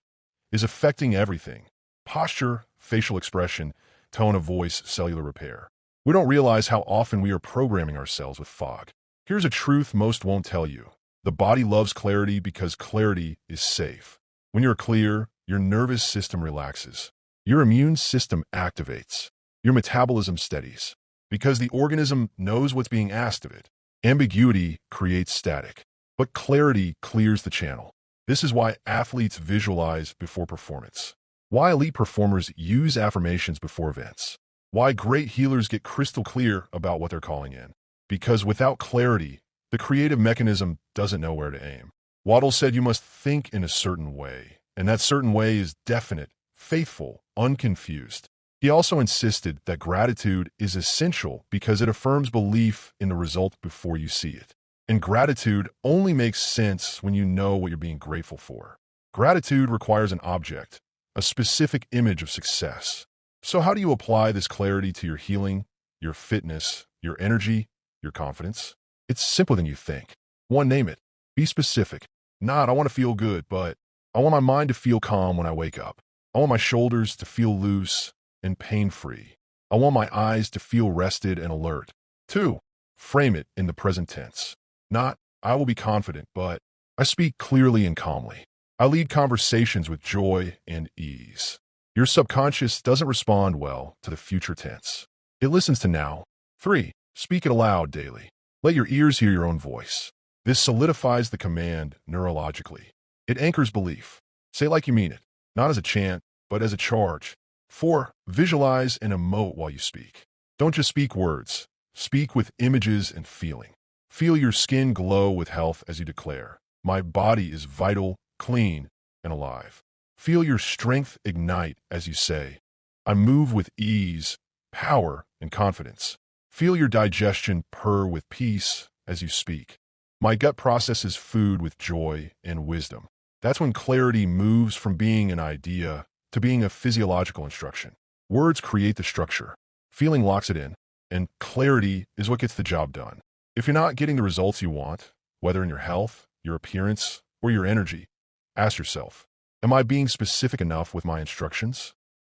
is affecting everything. Posture, facial expression, tone of voice, cellular repair. We don't realize how often we are programming ourselves with fog. Here's a truth most won't tell you. The body loves clarity because clarity is safe. When you're clear, your nervous system relaxes. Your immune system activates. Your metabolism steadies. Because the organism knows what's being asked of it. Ambiguity creates static, but clarity clears the channel. This is why athletes visualize before performance. Why elite performers use affirmations before events. Why great healers get crystal clear about what they're calling in. Because without clarity, the creative mechanism doesn't know where to aim. Wattles said you must think in a certain way, and that certain way is definite, faithful, unconfused. He also insisted that gratitude is essential because it affirms belief in the result before you see it. And gratitude only makes sense when you know what you're being grateful for. Gratitude requires an object, a specific image of success. So how do you apply this clarity to your healing, your fitness, your energy, your confidence? It's simpler than you think. One, name it. Be specific. Not, I want to feel good, but I want my mind to feel calm when I wake up. I want my shoulders to feel loose and pain-free. I want my eyes to feel rested and alert. 2, frame it in the present tense. Not, I will be confident, but I speak clearly and calmly. I lead conversations with joy and ease. Your subconscious doesn't respond well to the future tense. It listens to now. 3, speak it aloud daily. Let your ears hear your own voice. This solidifies the command neurologically. It anchors belief. Say it like you mean it, not as a chant, but as a charge. 4, visualize and emote while you speak. Don't just speak words. Speak with images and feeling. Feel your skin glow with health as you declare, my body is vital, clean, and alive. Feel your strength ignite as you say, I move with ease, power, and confidence. Feel your digestion purr with peace as you speak. My gut processes food with joy and wisdom. That's when clarity moves from being an idea to being a physiological instruction. Words create the structure. Feeling locks it in. and clarity is what gets the job done. If you're not getting the results you want, whether in your health, your appearance, or your energy, ask yourself, am I being specific enough with my instructions?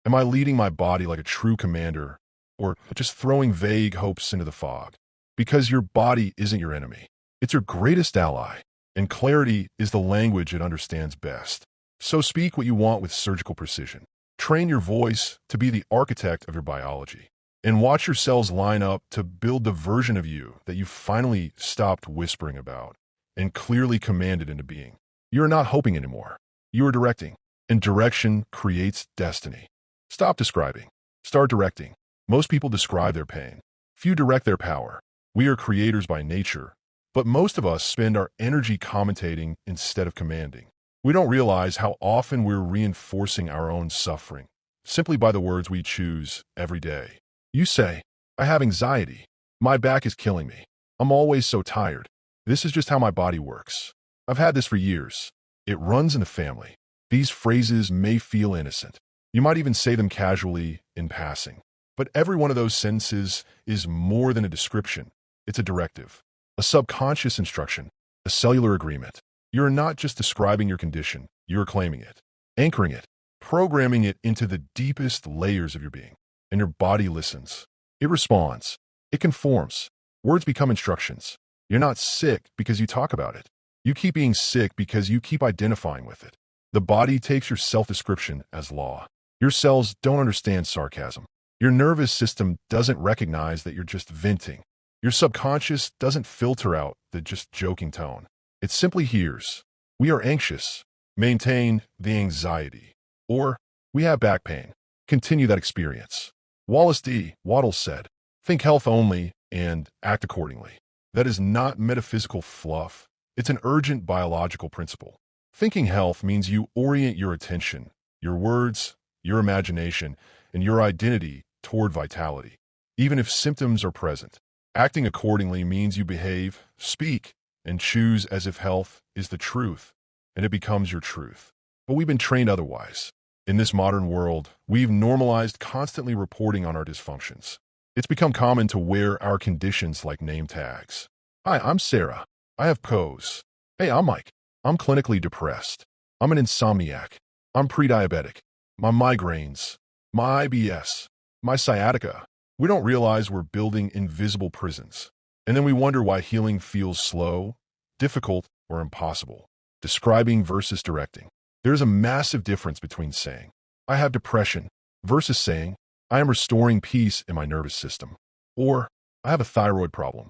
Am I leading my body like a true commander, or just throwing vague hopes into the fog? Because your body isn't your enemy. It's your greatest ally, and clarity is the language it understands best. So speak what you want with surgical precision. Train your voice to be the architect of your biology, and watch your cells line up to build the version of you that you finally stopped whispering about and clearly commanded into being. You are not hoping anymore. You are directing, and direction creates destiny. Stop describing. Start directing. Most people describe their pain. Few direct their power. We are creators by nature, but most of us spend our energy commentating instead of commanding. We don't realize how often we're reinforcing our own suffering simply by the words we choose every day. You say, I have anxiety. My back is killing me. I'm always so tired. This is just how my body works. I've had this for years. It runs in the family. These phrases may feel innocent. You might even say them casually in passing. But every one of those sentences is more than a description. It's a directive, a subconscious instruction, a cellular agreement. You're not just describing your condition, you're claiming it, anchoring it, programming it into the deepest layers of your being. And your body listens. It responds. It conforms. Words become instructions. You're not sick because you talk about it. You keep being sick because you keep identifying with it. The body takes your self-description as law. Your cells don't understand sarcasm. Your nervous system doesn't recognize that you're just venting. Your subconscious doesn't filter out the just joking tone. It simply hears, we are anxious. Maintain the anxiety. Or, we have back pain. Continue that experience. Wallace D. Wattles said, think health only and act accordingly. That is not metaphysical fluff. It's an urgent biological principle. Thinking health means you orient your attention, your words, your imagination, and your identity toward vitality, even if symptoms are present. Acting accordingly means you behave, speak, and choose as if health is the truth, and it becomes your truth. But we've been trained otherwise. In this modern world, we've normalized constantly reporting on our dysfunctions. It's become common to wear our conditions like name tags. Hi, I'm Sarah. I have PCOS. Hey, I'm Mike. I'm clinically depressed. I'm an insomniac. I'm pre-diabetic. My migraines. My IBS. My sciatica. We don't realize we're building invisible prisons. And then we wonder why healing feels slow, difficult, or impossible. Describing versus directing. There's a massive difference between saying, I have depression, versus saying, I am restoring peace in my nervous system. Or, I have a thyroid problem.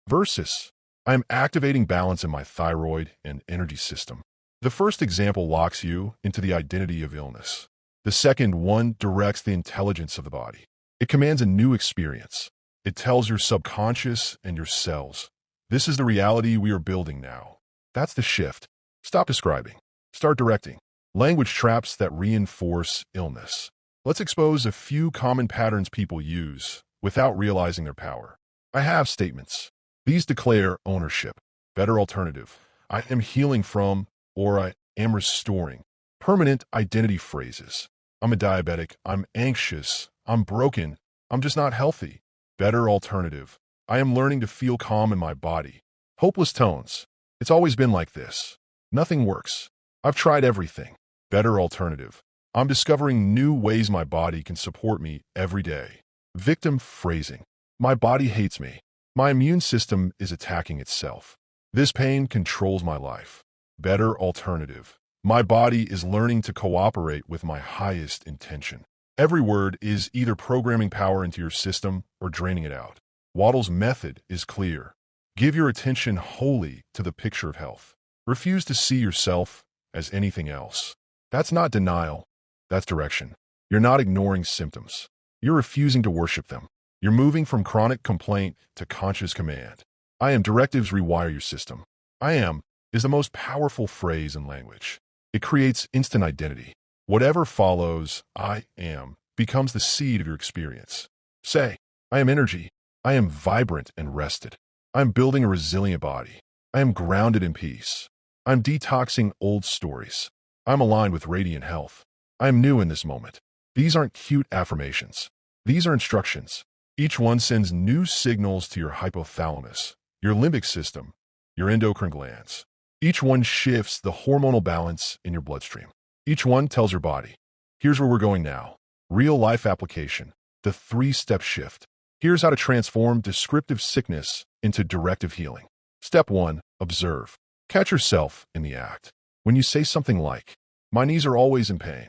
Versus, I am activating balance in my thyroid and energy system. The first example locks you into the identity of illness. The second one directs the intelligence of the body. It commands a new experience. It tells your subconscious and your cells, this is the reality we are building now. That's the shift. Stop describing. Start directing. Language traps that reinforce illness. Let's expose a few common patterns people use without realizing their power. I have statements. These declare ownership. Better alternative. I am healing from, or I am restoring. Permanent identity phrases. I'm a diabetic. I'm anxious. I'm broken. I'm just not healthy. Better alternative. I am learning to feel calm in my body. Hopeless tones. It's always been like this. Nothing works. I've tried everything. Better alternative. I'm discovering new ways my body can support me every day. Victim phrasing. My body hates me. My immune system is attacking itself. This pain controls my life. Better alternative. My body is learning to cooperate with my highest intention. Every word is either programming power into your system or draining it out. Wattles' method is clear. Give your attention wholly to the picture of health. Refuse to see yourself as anything else. That's not denial. That's direction. You're not ignoring symptoms. You're refusing to worship them. You're moving from chronic complaint to conscious command. I am directives rewire your system. I am is the most powerful phrase in language. It creates instant identity. Whatever follows, I am, becomes the seed of your experience. Say, I am energy. I am vibrant and rested. I am building a resilient body. I am grounded in peace. I am detoxing old stories. I am aligned with radiant health. I am new in this moment. These aren't cute affirmations. These are instructions. Each one sends new signals to your hypothalamus, your limbic system, your endocrine glands. Each one shifts the hormonal balance in your bloodstream. Each one tells your body, here's where we're going now. Real-life application, the 3-step shift. Here's how to transform descriptive sickness into directive healing. Step 1, observe. Catch yourself in the act. When you say something like, my knees are always in pain.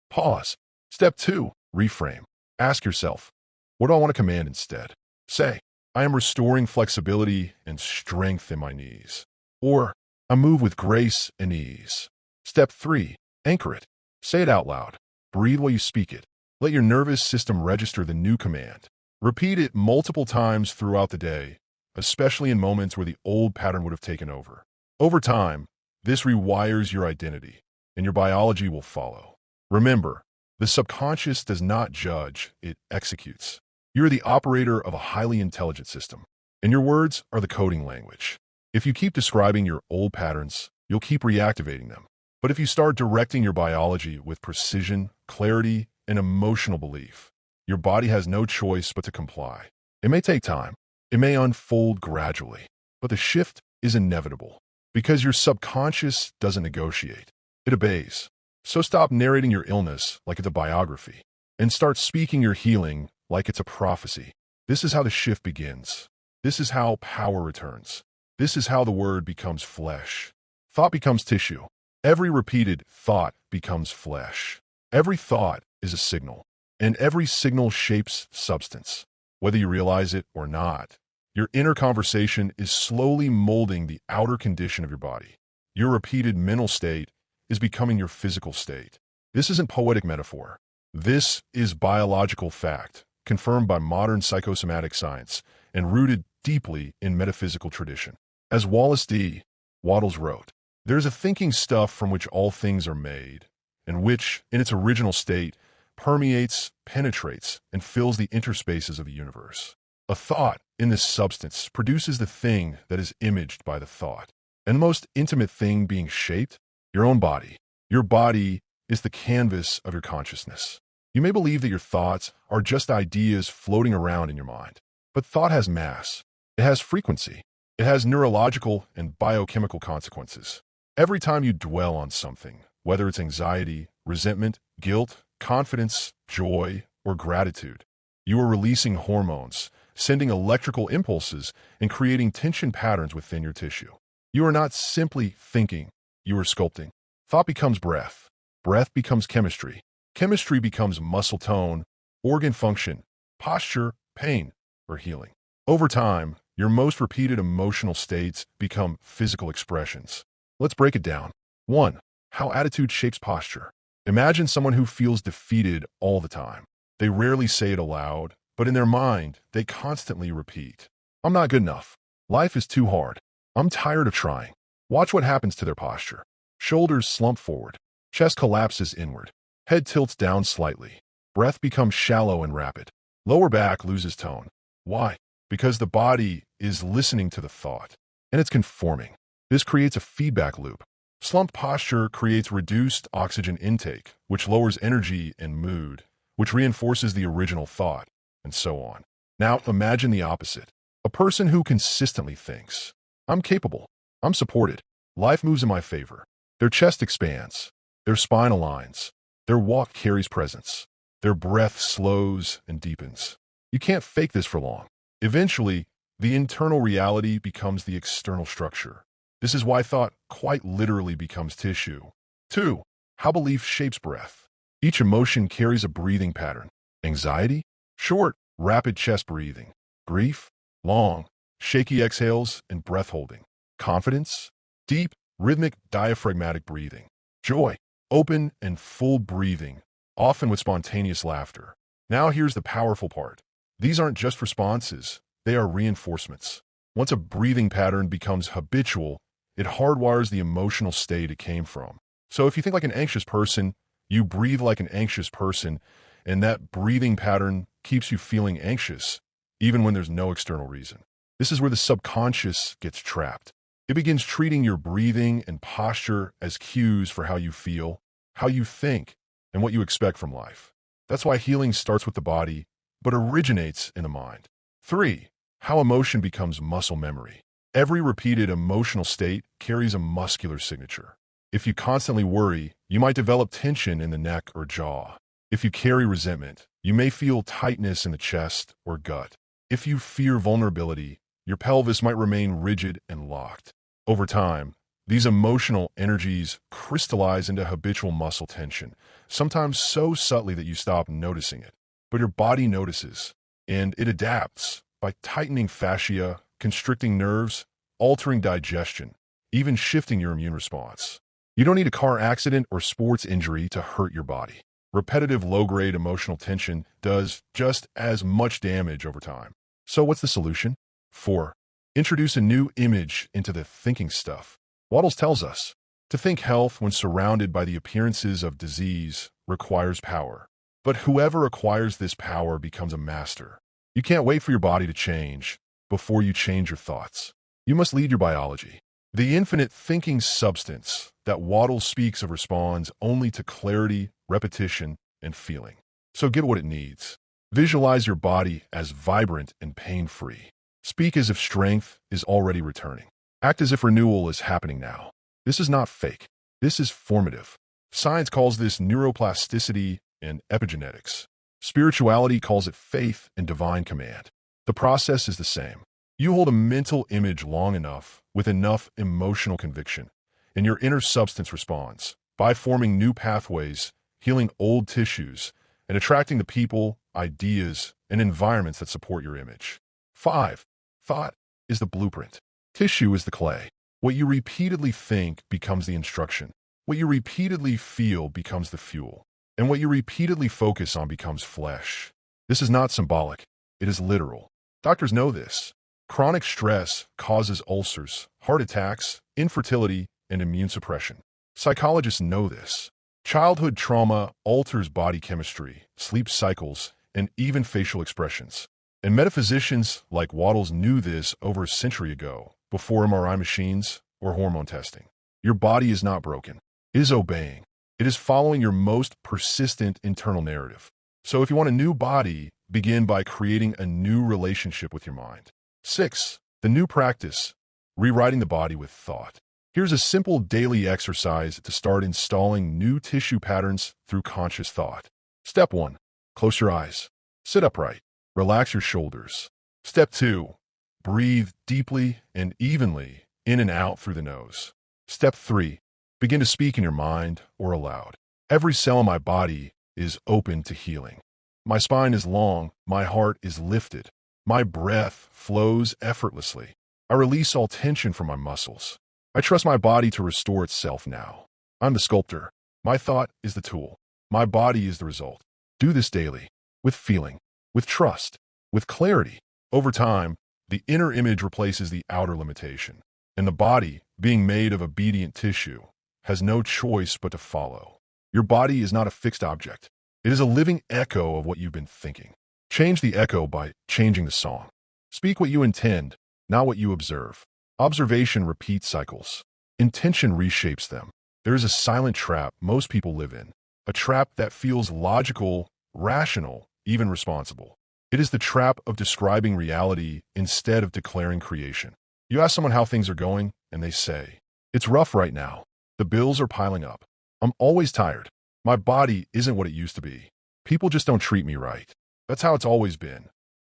Pause. Step 2, reframe. Ask yourself, what do I want to command instead? Say, I am restoring flexibility and strength in my knees. Or, I move with grace and ease. Step 3, anchor it. Say it out loud. Breathe while you speak it. Let your nervous system register the new command. Repeat it multiple times throughout the day, especially in moments where the old pattern would have taken over. Over time, this rewires your identity, and your biology will follow. Remember, the subconscious does not judge, it executes. You're the operator of a highly intelligent system, and your words are the coding language. If you keep describing your old patterns, you'll keep reactivating them. But if you start directing your biology with precision, clarity, and emotional belief, your body has no choice but to comply. It may take time. It may unfold gradually. But the shift is inevitable because your subconscious doesn't negotiate. It obeys. So stop narrating your illness like it's a biography and start speaking your healing like it's a prophecy. This is how the shift begins. This is how power returns. This is how the word becomes flesh. Thought becomes tissue. Every repeated thought becomes flesh. Every thought is a signal, and every signal shapes substance. Whether you realize it or not, your inner conversation is slowly molding the outer condition of your body. Your repeated mental state is becoming your physical state. This isn't poetic metaphor. This is biological fact, confirmed by modern psychosomatic science and rooted deeply in metaphysical tradition. As Wallace D. Wattles wrote, there's a thinking stuff from which all things are made, and which, in its original state, permeates, penetrates, and fills the interspaces of the universe. A thought in this substance produces the thing that is imaged by the thought. And the most intimate thing being shaped? Your own body. Your body is the canvas of your consciousness. You may believe that your thoughts are just ideas floating around in your mind. But thought has mass. It has frequency. It has neurological and biochemical consequences. Every time you dwell on something, whether it's anxiety, resentment, guilt, confidence, joy, or gratitude, you are releasing hormones, sending electrical impulses, and creating tension patterns within your tissue. You are not simply thinking, you are sculpting. Thought becomes breath. Breath becomes chemistry. Chemistry becomes muscle tone, organ function, posture, pain, or healing. Over time, your most repeated emotional states become physical expressions. Let's break it down. 1. How attitude shapes posture. Imagine someone who feels defeated all the time. They rarely say it aloud, but in their mind, they constantly repeat, I'm not good enough. Life is too hard. I'm tired of trying. Watch what happens to their posture. Shoulders slump forward. Chest collapses inward. Head tilts down slightly. Breath becomes shallow and rapid. Lower back loses tone. Why? Because the body is listening to the thought, and it's conforming. This creates a feedback loop. Slumped posture creates reduced oxygen intake, which lowers energy and mood, which reinforces the original thought, and so on. Now imagine the opposite. A person who consistently thinks, I'm capable, I'm supported, life moves in my favor. Their chest expands, their spine aligns, their walk carries presence, their breath slows and deepens. You can't fake this for long. Eventually, the internal reality becomes the external structure. This is why thought quite literally becomes tissue. 2. How belief shapes breath. Each emotion carries a breathing pattern. Anxiety? Short, rapid chest breathing. Grief? Long, shaky exhales and breath holding. Confidence? Deep, rhythmic, diaphragmatic breathing. Joy? Open and full breathing, often with spontaneous laughter. Now here's the powerful part. These aren't just responses, they are reinforcements. Once a breathing pattern becomes habitual, it hardwires the emotional state it came from. So if you think like an anxious person, you breathe like an anxious person, and that breathing pattern keeps you feeling anxious, even when there's no external reason. This is where the subconscious gets trapped. It begins treating your breathing and posture as cues for how you feel, how you think, and what you expect from life. That's why healing starts with the body, but originates in the mind. 3. How emotion becomes muscle memory. Every repeated emotional state carries a muscular signature. If you constantly worry, you might develop tension in the neck or jaw. If you carry resentment, you may feel tightness in the chest or gut. If you fear vulnerability, your pelvis might remain rigid and locked. Over time, these emotional energies crystallize into habitual muscle tension, sometimes so subtly that you stop noticing it. But your body notices, and it adapts by tightening fascia, constricting nerves, altering digestion, even shifting your immune response. You don't need a car accident or sports injury to hurt your body. Repetitive low-grade emotional tension does just as much damage over time. So what's the solution? 4. Introduce a new image into the thinking stuff. Wattles tells us, to think health when surrounded by the appearances of disease requires power. But whoever acquires this power becomes a master. You can't wait for your body to change before you change your thoughts. You must lead your biology. The infinite thinking substance that Wattles speaks of responds only to clarity, repetition, and feeling. So get what it needs. Visualize your body as vibrant and pain-free. Speak as if strength is already returning. Act as if renewal is happening now. This is not fake. This is formative. Science calls this neuroplasticity and epigenetics. Spirituality calls it faith and divine command. The process is the same. You hold a mental image long enough with enough emotional conviction, and your inner substance responds by forming new pathways, healing old tissues, and attracting the people, ideas, and environments that support your image. 5. Thought is the blueprint. Tissue is the clay. What you repeatedly think becomes the instruction. What you repeatedly feel becomes the fuel. And what you repeatedly focus on becomes flesh. This is not symbolic. It is literal. Doctors know this. Chronic stress causes ulcers, heart attacks, infertility, and immune suppression. Psychologists know this. Childhood trauma alters body chemistry, sleep cycles, and even facial expressions. And metaphysicians like Wattles knew this over a century ago, before MRI machines or hormone testing. Your body is not broken. It is obeying. It is following your most persistent internal narrative. So if you want a new body, begin by creating a new relationship with your mind. 6. The new practice, rewriting the body with thought. Here's a simple daily exercise to start installing new tissue patterns through conscious thought. Step 1. Close your eyes. Sit upright. Relax your shoulders. Step 2. Breathe deeply and evenly in and out through the nose. Step 3. Begin to speak in your mind or aloud. Every cell in my body is open to healing. My spine is long. My heart is lifted. My breath flows effortlessly. I release all tension from my muscles. I trust my body to restore itself now. I'm the sculptor. My thought is the tool. My body is the result. Do this daily, with feeling, with trust, with clarity. Over time, the inner image replaces the outer limitation, and the body, being made of obedient tissue, has no choice but to follow. Your body is not a fixed object. It is a living echo of what you've been thinking. Change the echo by changing the song. Speak what you intend, not what you observe. Observation repeats cycles. Intention reshapes them. There is a silent trap most people live in, a trap that feels logical, rational, even responsible. It is the trap of describing reality instead of declaring creation. You ask someone how things are going, and they say, "It's rough right now. The bills are piling up. I'm always tired. My body isn't what it used to be. People just don't treat me right. That's how it's always been."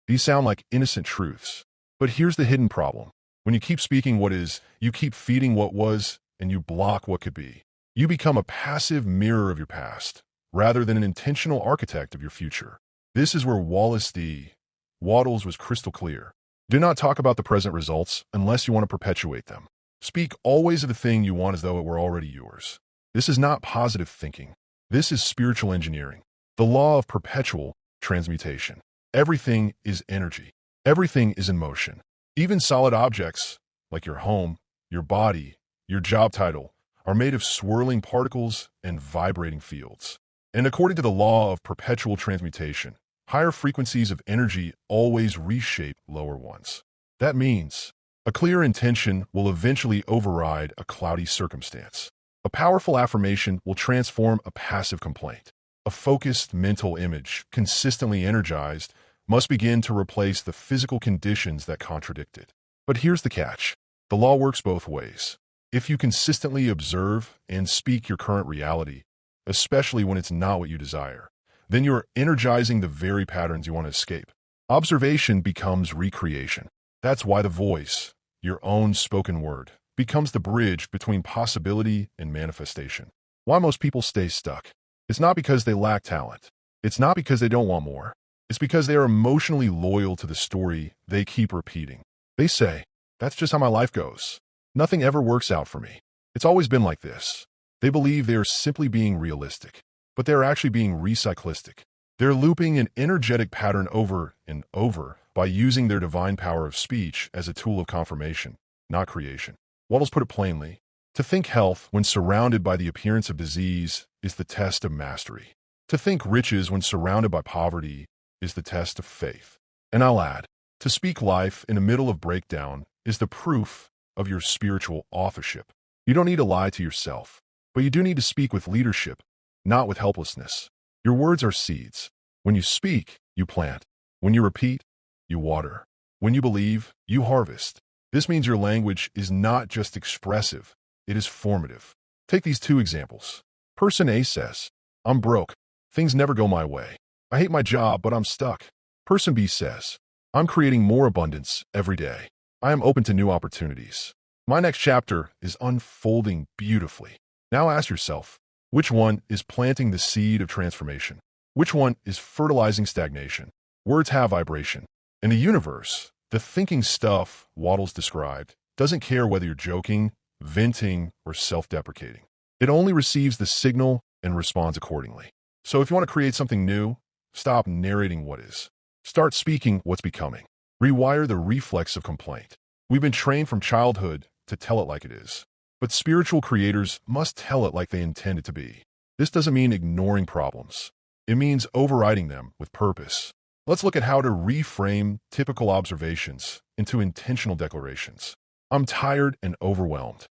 These sound like innocent truths. But here's the hidden problem. When you keep speaking what is, you keep feeding what was, and you block what could be. You become a passive mirror of your past, rather than an intentional architect of your future. This is where Wallace D. Wattles was crystal clear. Do not talk about the present results unless you want to perpetuate them. Speak always of the thing you want as though it were already yours. This is not positive thinking. This is spiritual engineering. The law of perpetual transmutation. Everything is energy. Everything is in motion. Even solid objects, like your home, your body, your job title, are made of swirling particles and vibrating fields. And according to the law of perpetual transmutation, higher frequencies of energy always reshape lower ones. That means a clear intention will eventually override a cloudy circumstance. A powerful affirmation will transform a passive complaint. A focused mental image, consistently energized, must begin to replace the physical conditions that contradict it. But here's the catch. The law works both ways. If you consistently observe and speak your current reality, especially when it's not what you desire, then you're energizing the very patterns you want to escape. Observation becomes recreation. That's why the voice, your own spoken word, becomes the bridge between possibility and manifestation. Why most people stay stuck? It's not because they lack talent. It's not because they don't want more. It's because they are emotionally loyal to the story they keep repeating. They say, "That's just how my life goes. Nothing ever works out for me. It's always been like this." They believe they are simply being realistic, but they are actually being recyclistic. They're looping an energetic pattern over and over by using their divine power of speech as a tool of confirmation, not creation. Wattles put it plainly, to think health when surrounded by the appearance of disease is the test of mastery. To think riches when surrounded by poverty is the test of faith. And I'll add, to speak life in the middle of breakdown is the proof of your spiritual authorship. You don't need to lie to yourself, but you do need to speak with leadership, not with helplessness. Your words are seeds. When you speak, you plant. When you repeat, you water. When you believe, you harvest. This means your language is not just expressive, it is formative. Take these two examples. Person A says, "I'm broke. Things never go my way. I hate my job, but I'm stuck." Person B says, "I'm creating more abundance every day. I am open to new opportunities. My next chapter is unfolding beautifully." Now ask yourself, which one is planting the seed of transformation? Which one is fertilizing stagnation? Words have vibration. In the universe, the thinking stuff Wattles described doesn't care whether you're joking, venting, or self-deprecating. It only receives the signal and responds accordingly. So if you want to create something new, stop narrating what is. Start speaking what's becoming. Rewire the reflex of complaint. We've been trained from childhood to tell it like it is. But spiritual creators must tell it like they intend it to be. This doesn't mean ignoring problems. It means overriding them with purpose. Let's look at how to reframe typical observations into intentional declarations. I'm tired and overwhelmed.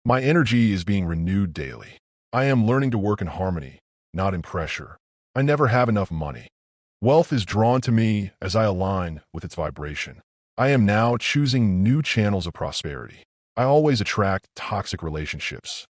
My energy is being renewed daily. I am learning to work in harmony, not in pressure. I never have enough money. Wealth is drawn to me as I align with its vibration. I am now choosing new channels of prosperity. I always attract toxic relationships.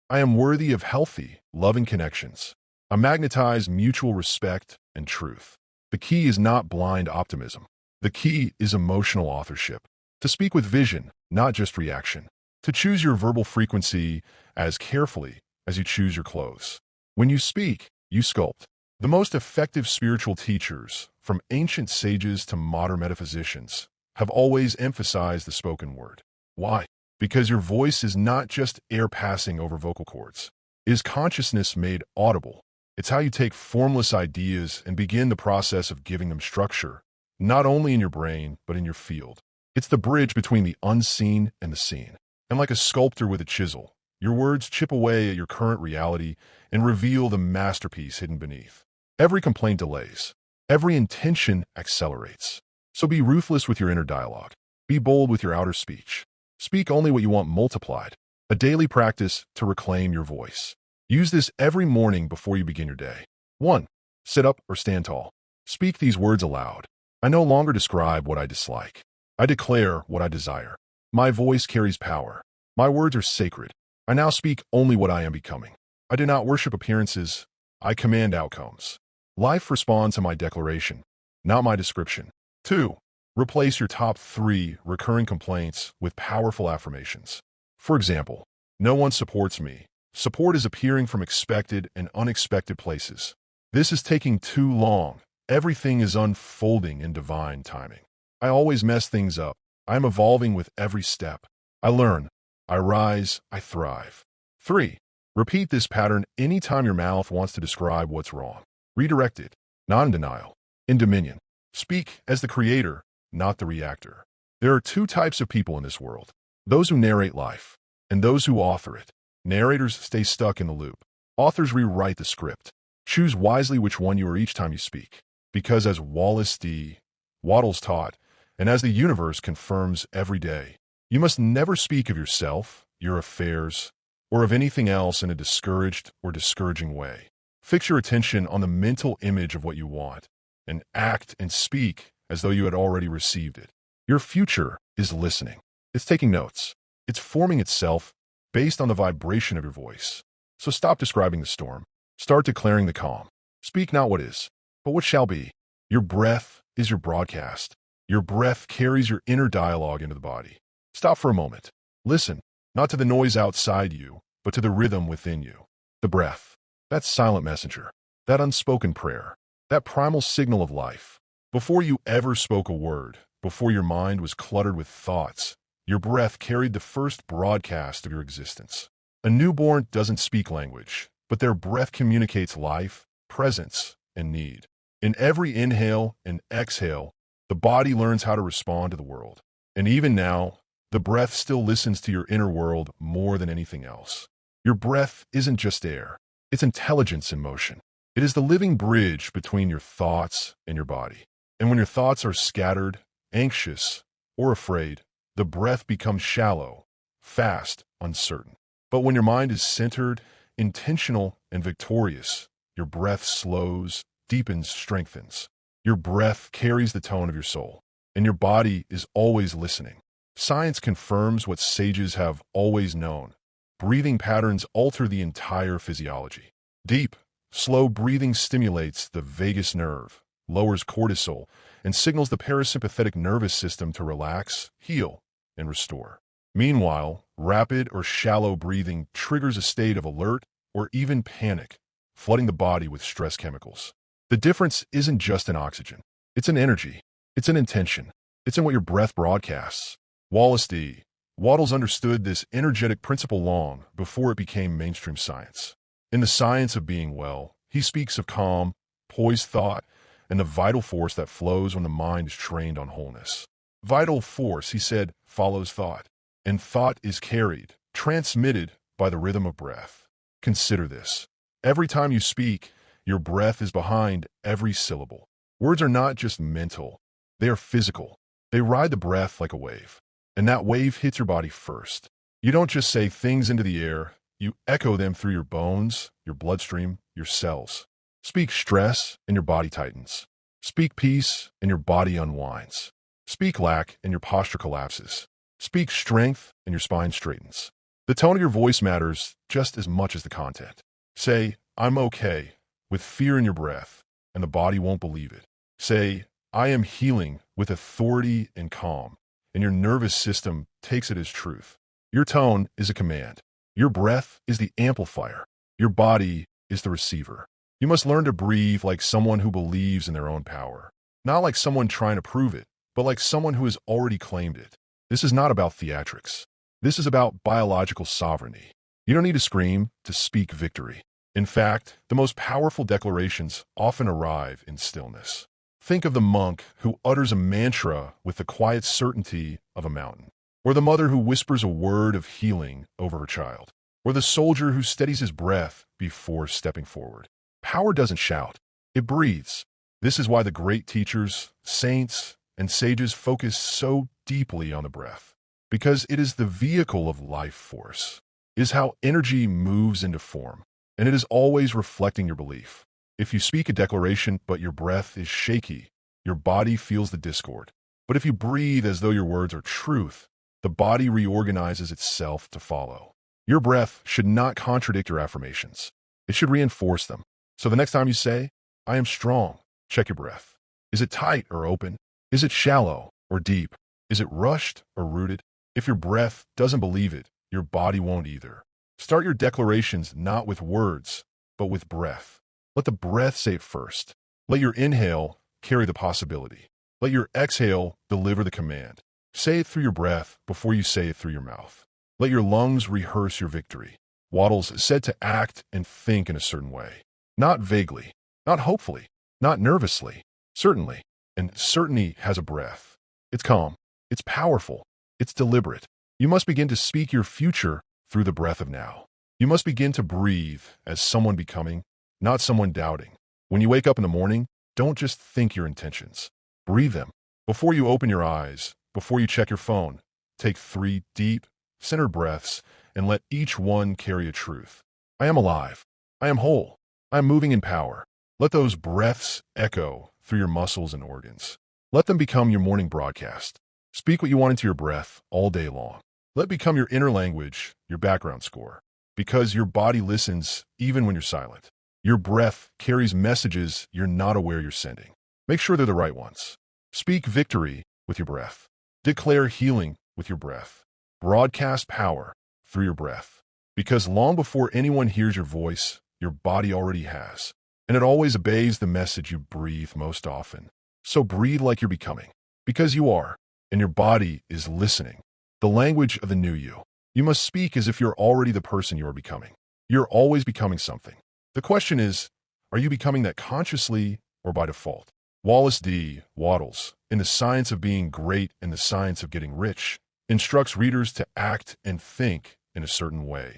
I am worthy of healthy, loving connections. I magnetize mutual respect and truth. The key is not blind optimism. The key is emotional authorship. To speak with vision, not just reaction. To choose your verbal frequency as carefully as you choose your clothes. When you speak, you sculpt. The most effective spiritual teachers, from ancient sages to modern metaphysicians, have always emphasized the spoken word. Why? Because your voice is not just air passing over vocal cords. It is consciousness made audible. It's how you take formless ideas and begin the process of giving them structure, not only in your brain, but in your field. It's the bridge between the unseen and the seen. And like a sculptor with a chisel, your words chip away at your current reality and reveal the masterpiece hidden beneath. Every complaint delays. Every intention accelerates. So be ruthless with your inner dialogue. Be bold with your outer speech. Speak only what you want multiplied. A daily practice to reclaim your voice. Use this every morning before you begin your day. 1. Sit up or stand tall. Speak these words aloud. I no longer describe what I dislike. I declare what I desire. My voice carries power. My words are sacred. I now speak only what I am becoming. I do not worship appearances. I command outcomes. Life responds to my declaration, not my description. 2. Replace your top 3 recurring complaints with powerful affirmations. For example, no one supports me. Support is appearing from expected and unexpected places. This is taking too long. Everything is unfolding in divine timing. I always mess things up. I am evolving with every step. I learn. I rise. I thrive. 3. Repeat this pattern anytime your mouth wants to describe what's wrong. Redirect it, not in denial, in dominion. Speak as the creator, not the reactor. There are 2 types of people in this world. Those who narrate life, and those who author it. Narrators stay stuck in the loop. Authors rewrite the script. Choose wisely which one you are each time you speak. Because as Wallace D. Wattles taught, and as the universe confirms every day, you must never speak of yourself, your affairs, or of anything else in a discouraged or discouraging way. Fix your attention on the mental image of what you want, and act and speak as though you had already received it. Your future is listening. It's taking notes. It's forming itself based on the vibration of your voice. So stop describing the storm. Start declaring the calm. Speak not what is, but what shall be. Your breath is your broadcast. Your breath carries your inner dialogue into the body. Stop for a moment. Listen, not to the noise outside you, but to the rhythm within you. The breath, that silent messenger, that unspoken prayer, that primal signal of life. Before you ever spoke a word, before your mind was cluttered with thoughts, your breath carried the first broadcast of your existence. A newborn doesn't speak language, but their breath communicates life, presence, and need. In every inhale and exhale, the body learns how to respond to the world. And even now, the breath still listens to your inner world more than anything else. Your breath isn't just air. It's intelligence in motion. It is the living bridge between your thoughts and your body. And when your thoughts are scattered, anxious, or afraid, the breath becomes shallow, fast, uncertain. But when your mind is centered, intentional, and victorious, your breath slows, deepens, strengthens. Your breath carries the tone of your soul, and your body is always listening. Science confirms what sages have always known. Breathing patterns alter the entire physiology. Deep, slow breathing stimulates the vagus nerve, lowers cortisol, and signals the parasympathetic nervous system to relax, heal, and restore. Meanwhile, rapid or shallow breathing triggers a state of alert or even panic, flooding the body with stress chemicals. The difference isn't just in oxygen. It's in energy. It's in intention. It's in what your breath broadcasts. Wallace D. Wattles understood this energetic principle long before it became mainstream science. In The Science of Being Well, he speaks of calm, poised thought, and the vital force that flows when the mind is trained on wholeness. Vital force, he said, follows thought, and thought is carried, transmitted by the rhythm of breath. Consider this. Every time you speak, your breath is behind every syllable. Words are not just mental, they are physical. They ride the breath like a wave. And that wave hits your body first. You don't just say things into the air, you echo them through your bones, your bloodstream, your cells. Speak stress, and your body tightens. Speak peace, and your body unwinds. Speak lack, and your posture collapses. Speak strength, and your spine straightens. The tone of your voice matters just as much as the content. Say, I'm okay, with fear in your breath, and the body won't believe it. Say, I am healing, with authority and calm, and your nervous system takes it as truth. Your tone is a command. Your breath is the amplifier. Your body is the receiver. You must learn to breathe like someone who believes in their own power. Not like someone trying to prove it, but like someone who has already claimed it. This is not about theatrics. This is about biological sovereignty. You don't need to scream to speak victory. In fact, the most powerful declarations often arrive in stillness. Think of the monk who utters a mantra with the quiet certainty of a mountain, or the mother who whispers a word of healing over her child, or the soldier who steadies his breath before stepping forward. Power doesn't shout, it breathes. This is why the great teachers, saints, and sages focus so deeply on the breath, because it is the vehicle of life force. It is how energy moves into form, and it is always reflecting your belief. If you speak a declaration but your breath is shaky, your body feels the discord. But if you breathe as though your words are truth, the body reorganizes itself to follow. Your breath should not contradict your affirmations. It should reinforce them. So the next time you say, I am strong, check your breath. Is it tight or open? Is it shallow or deep? Is it rushed or rooted? If your breath doesn't believe it, your body won't either. Start your declarations not with words, but with breath. Let the breath say it first. Let your inhale carry the possibility. Let your exhale deliver the command. Say it through your breath before you say it through your mouth. Let your lungs rehearse your victory. Wattles said to act and think in a certain way. Not vaguely, not hopefully, not nervously, certainly. And certainty has a breath. It's calm, it's powerful, it's deliberate. You must begin to speak your future through the breath of now. You must begin to breathe as someone becoming, not someone doubting. When you wake up in the morning, don't just think your intentions. Breathe them. Before you open your eyes, before you check your phone, take 3 deep, centered breaths and let each one carry a truth. I am alive. I am whole. I am moving in power. Let those breaths echo through your muscles and organs. Let them become your morning broadcast. Speak what you want into your breath all day long. Let it become your inner language, your background score. Because your body listens even when you're silent. Your breath carries messages you're not aware you're sending. Make sure they're the right ones. Speak victory with your breath. Declare healing with your breath. Broadcast power through your breath. Because long before anyone hears your voice, your body already has. And it always obeys the message you breathe most often. So breathe like you're becoming. Because you are. And your body is listening. The language of the new you. You must speak as if you're already the person you are becoming. You're always becoming something. The question is, are you becoming that consciously or by default? Wallace D. Wattles, in The Science of Being Great and the Science of Getting Rich, instructs readers to act and think in a certain way.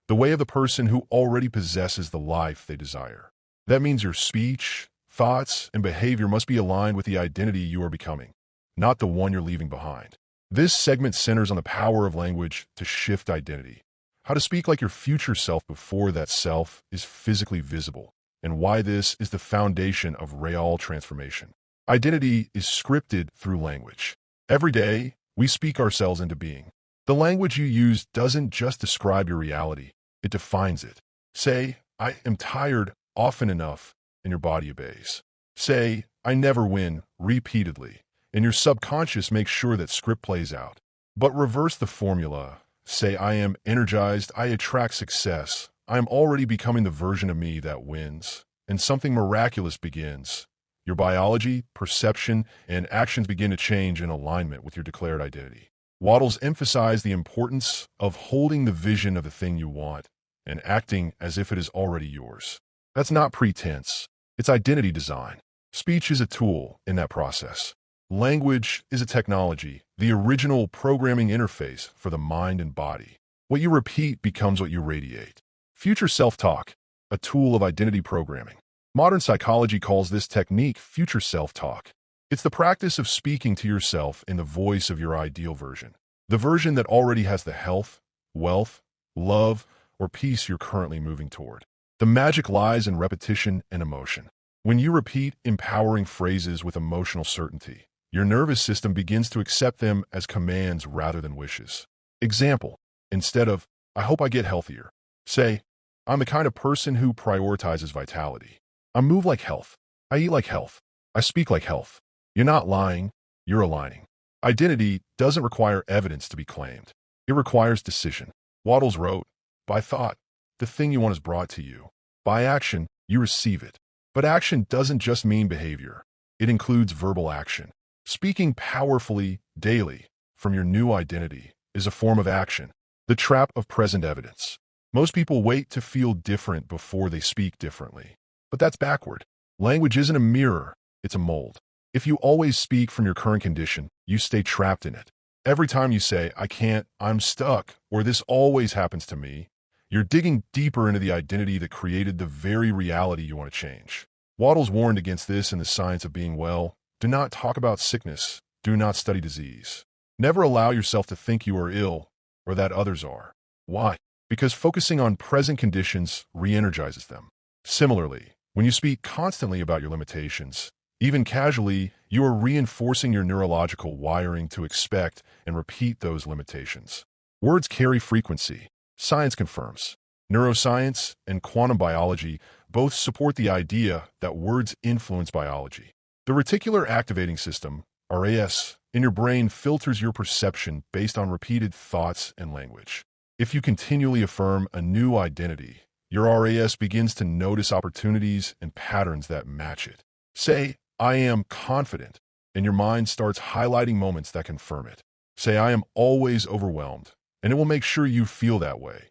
The way of the person who already possesses the life they desire. That means your speech, thoughts, and behavior must be aligned with the identity you are becoming, not the one you're leaving behind. This segment centers on the power of language to shift identity. How to speak like your future self before that self is physically visible, and why this is the foundation of real transformation. Identity is scripted through language. Every day, we speak ourselves into being. The language you use doesn't just describe your reality, it defines it. Say, I am tired often enough, and your body obeys. Say, I never win, repeatedly, and your subconscious makes sure that script plays out. But reverse the formula. Say, I am energized, I attract success. I am already becoming the version of me that wins. And something miraculous begins. Your biology, perception, and actions begin to change in alignment with your declared identity. Wattles emphasized the importance of holding the vision of the thing you want and acting as if it is already yours. That's not pretense. It's identity design. Speech is a tool in that process. Language is a technology, the original programming interface for the mind and body. What you repeat becomes what you radiate. Future self-talk, a tool of identity programming. Modern psychology calls this technique future self-talk. It's the practice of speaking to yourself in the voice of your ideal version. The version that already has the health, wealth, love, or peace you're currently moving toward. The magic lies in repetition and emotion. When you repeat empowering phrases with emotional certainty, your nervous system begins to accept them as commands rather than wishes. Example, instead of, I hope I get healthier, say, I'm the kind of person who prioritizes vitality. I move like health. I eat like health. I speak like health. You're not lying, you're aligning. Identity doesn't require evidence to be claimed. It requires decision. Wattles wrote, by thought, the thing you want is brought to you. By action, you receive it. But action doesn't just mean behavior. It includes verbal action. Speaking powerfully, daily, from your new identity is a form of action. The trap of present evidence. Most people wait to feel different before they speak differently. But that's backward. Language isn't a mirror, it's a mold. If you always speak from your current condition, you stay trapped in it. Every time you say, I can't, I'm stuck, or this always happens to me, you're digging deeper into the identity that created the very reality you want to change. Wattles warned against this in The Science of Being Well. Do not talk about sickness. Do not study disease. Never allow yourself to think you are ill or that others are. Why? Because focusing on present conditions re-energizes them. Similarly, when you speak constantly about your limitations, even casually, you are reinforcing your neurological wiring to expect and repeat those limitations. Words carry frequency. Science confirms. Neuroscience and quantum biology both support the idea that words influence biology. The reticular activating system, RAS, in your brain filters your perception based on repeated thoughts and language. If you continually affirm a new identity, your RAS begins to notice opportunities and patterns that match it. Say, I am confident, and your mind starts highlighting moments that confirm it. Say, I am always overwhelmed, and it will make sure you feel that way,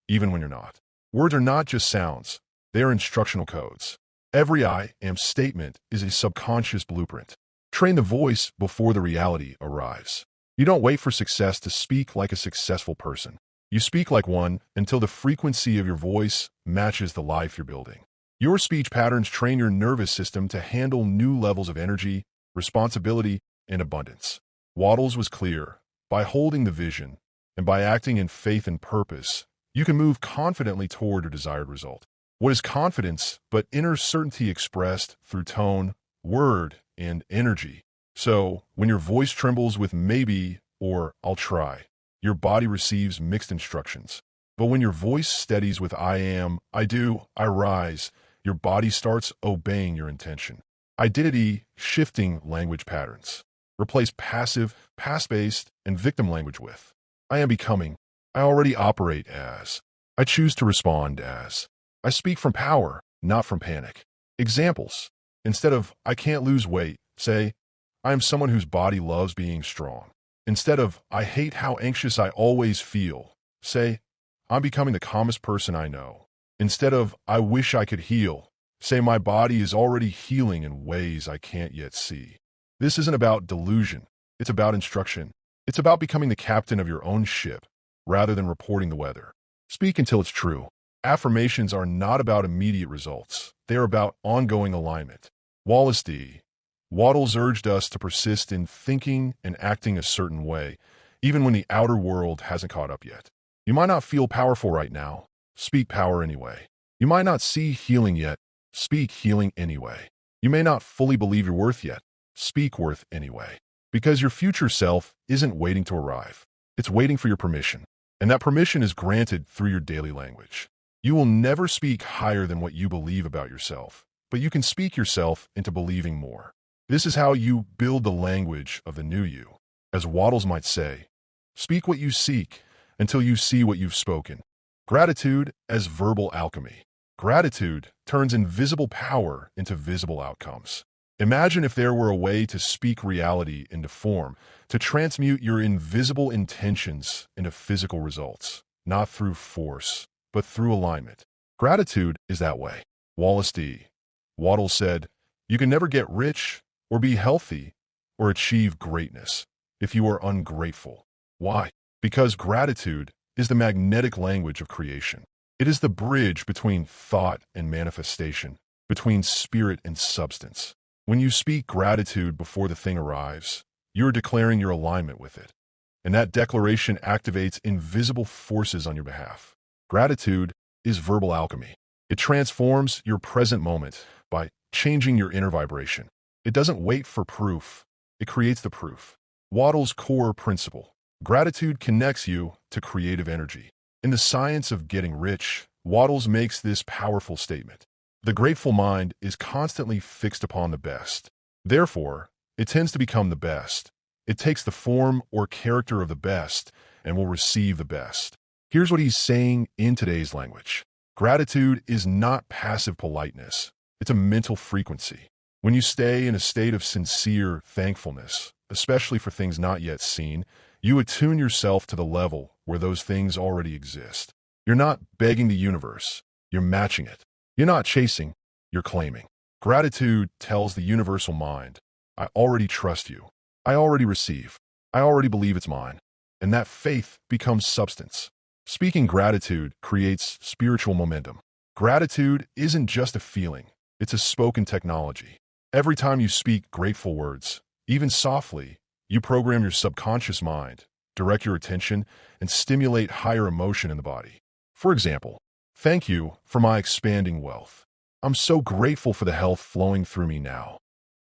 even when you're not. Words are not just sounds, they are instructional codes. Every I am statement is a subconscious blueprint. Train the voice before the reality arrives. You don't wait for success to speak like a successful person. You speak like one until the frequency of your voice matches the life you're building. Your speech patterns train your nervous system to handle new levels of energy, responsibility, and abundance. Wattles was clear. By holding the vision and by acting in faith and purpose, you can move confidently toward your desired result. What is confidence but inner certainty expressed through tone, word, and energy. So, when your voice trembles with maybe or I'll try, your body receives mixed instructions. But when your voice steadies with I am, I do, I rise, your body starts obeying your intention. Identity shifting language patterns. Replace passive, past-based, and victim language with I am becoming. I already operate as. I choose to respond as. I speak from power, not from panic. Examples. Instead of I can't lose weight, say I am someone whose body loves being strong. Instead of I hate how anxious I always feel, say I'm becoming the calmest person I know. Instead of I wish I could heal, say my body is already healing in ways I can't yet see. This isn't about delusion. It's about instruction. It's about becoming the captain of your own ship rather than reporting the weather. Speak until it's true. Affirmations are not about immediate results. They are about ongoing alignment. Wallace D. Wattles urged us to persist in thinking and acting a certain way, even when the outer world hasn't caught up yet. You might not feel powerful right now. Speak power anyway. You might not see healing yet. Speak healing anyway. You may not fully believe your worth yet. Speak worth anyway. Because your future self isn't waiting to arrive. It's waiting for your permission. And that permission is granted through your daily language. You will never speak higher than what you believe about yourself, but you can speak yourself into believing more. This is how you build the language of the new you. As Wattles might say, speak what you seek until you see what you've spoken. Gratitude as verbal alchemy. Gratitude turns invisible power into visible outcomes. Imagine if there were a way to speak reality into form, to transmute your invisible intentions into physical results, not through force, but through alignment. Gratitude is that way. Wallace D. Wattles said, you can never get rich or be healthy or achieve greatness if you are ungrateful. Why? Because gratitude is the magnetic language of creation. It is the bridge between thought and manifestation, between spirit and substance. When you speak gratitude before the thing arrives, you're declaring your alignment with it. And that declaration activates invisible forces on your behalf. Gratitude is verbal alchemy. It transforms your present moment by changing your inner vibration. It doesn't wait for proof. It creates the proof. Wattles' core principle. Gratitude connects you to creative energy. In the science of getting rich, Wattles makes this powerful statement. The grateful mind is constantly fixed upon the best. Therefore, it tends to become the best. It takes the form or character of the best and will receive the best. Here's what he's saying in today's language. Gratitude is not passive politeness. It's a mental frequency. When you stay in a state of sincere thankfulness, especially for things not yet seen, you attune yourself to the level where those things already exist. You're not begging the universe. You're matching it. You're not chasing. You're claiming. Gratitude tells the universal mind, I already trust you. I already receive. I already believe it's mine. And that faith becomes substance. Speaking gratitude creates spiritual momentum. Gratitude isn't just a feeling. It's a spoken technology. Every time you speak grateful words, even softly, you program your subconscious mind, direct your attention, and stimulate higher emotion in the body. For example, thank you for my expanding wealth. I'm so grateful for the health flowing through me now.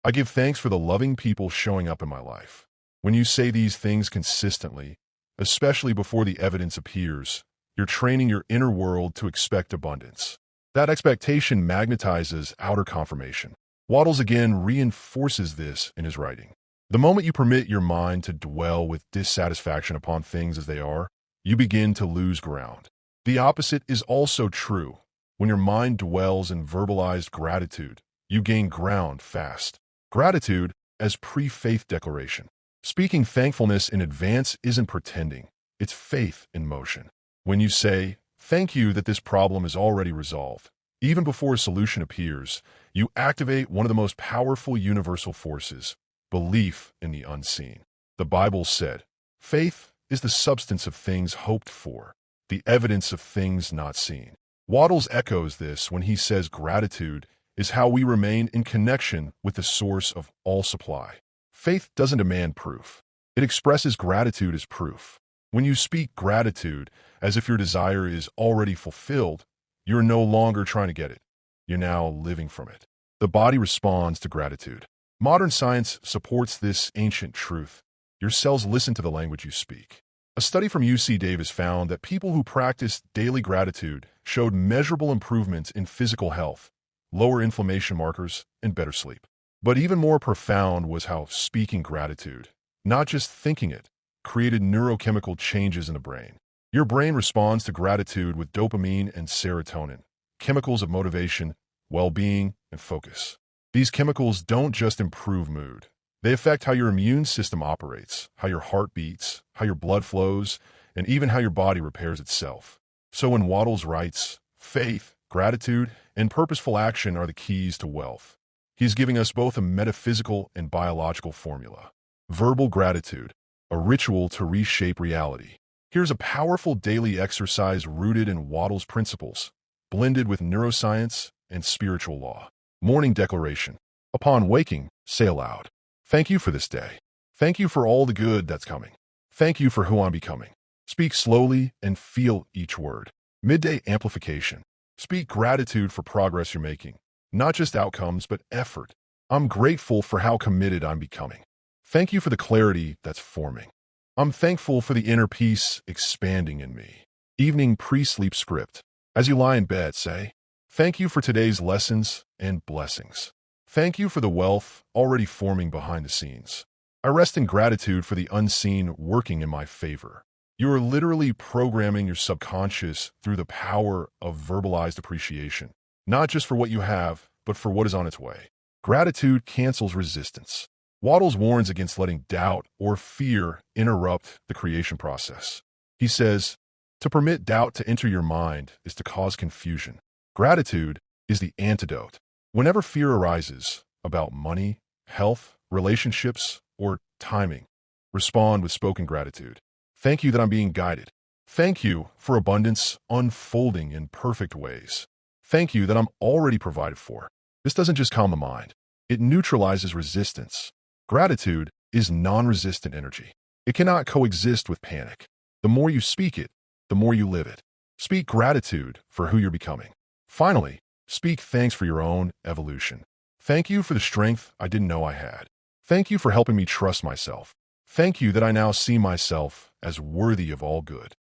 I give thanks for the loving people showing up in my life. When you say these things consistently, especially before the evidence appears, you're training your inner world to expect abundance. That expectation magnetizes outer confirmation. Wattles again reinforces this in his writing. The moment you permit your mind to dwell with dissatisfaction upon things as they are, you begin to lose ground. The opposite is also true. When your mind dwells in verbalized gratitude, you gain ground fast. Gratitude as pre-faith declaration. Speaking thankfulness in advance isn't pretending. It's faith in motion. When you say, thank you that this problem is already resolved, even before a solution appears, you activate one of the most powerful universal forces, belief in the unseen. The Bible said, faith is the substance of things hoped for, the evidence of things not seen. Wattles echoes this when he says gratitude is how we remain in connection with the source of all supply. Faith doesn't demand proof. It expresses gratitude as proof. When you speak gratitude as if your desire is already fulfilled, you're no longer trying to get it. You're now living from it. The body responds to gratitude. Modern science supports this ancient truth. Your cells listen to the language you speak. A study from UC Davis found that people who practiced daily gratitude showed measurable improvements in physical health, lower inflammation markers, and better sleep. But even more profound was how speaking gratitude, not just thinking it, created neurochemical changes in the brain. Your brain responds to gratitude with dopamine and serotonin, chemicals of motivation, well-being, and focus. These chemicals don't just improve mood. They affect how your immune system operates, how your heart beats, how your blood flows, and even how your body repairs itself. So when Wattles writes, faith, gratitude, and purposeful action are the keys to wealth, he's giving us both a metaphysical and biological formula. Verbal gratitude, a ritual to reshape reality. Here's a powerful daily exercise rooted in Wattles principles, blended with neuroscience and spiritual law. Morning declaration. Upon waking, say aloud, thank you for this day. Thank you for all the good that's coming. Thank you for who I'm becoming. Speak slowly and feel each word. Midday amplification. Speak gratitude for progress you're making, not just outcomes, but effort. I'm grateful for how committed I'm becoming. Thank you for the clarity that's forming. I'm thankful for the inner peace expanding in me. Evening pre-sleep script. As you lie in bed, say, thank you for today's lessons and blessings. Thank you for the wealth already forming behind the scenes. I rest in gratitude for the unseen working in my favor. You are literally programming your subconscious through the power of verbalized appreciation, not just for what you have, but for what is on its way. Gratitude cancels resistance. Wattles warns against letting doubt or fear interrupt the creation process. He says, to permit doubt to enter your mind is to cause confusion. Gratitude is the antidote. Whenever fear arises about money, health, relationships, or timing, respond with spoken gratitude. Thank you that I'm being guided. Thank you for abundance unfolding in perfect ways. Thank you that I'm already provided for. This doesn't just calm the mind. It neutralizes resistance. Gratitude is non-resistant energy. It cannot coexist with panic. The more you speak it, the more you live it. Speak gratitude for who you're becoming. Finally, speak thanks for your own evolution. Thank you for the strength I didn't know I had. Thank you for helping me trust myself. Thank you that I now see myself as worthy of all good.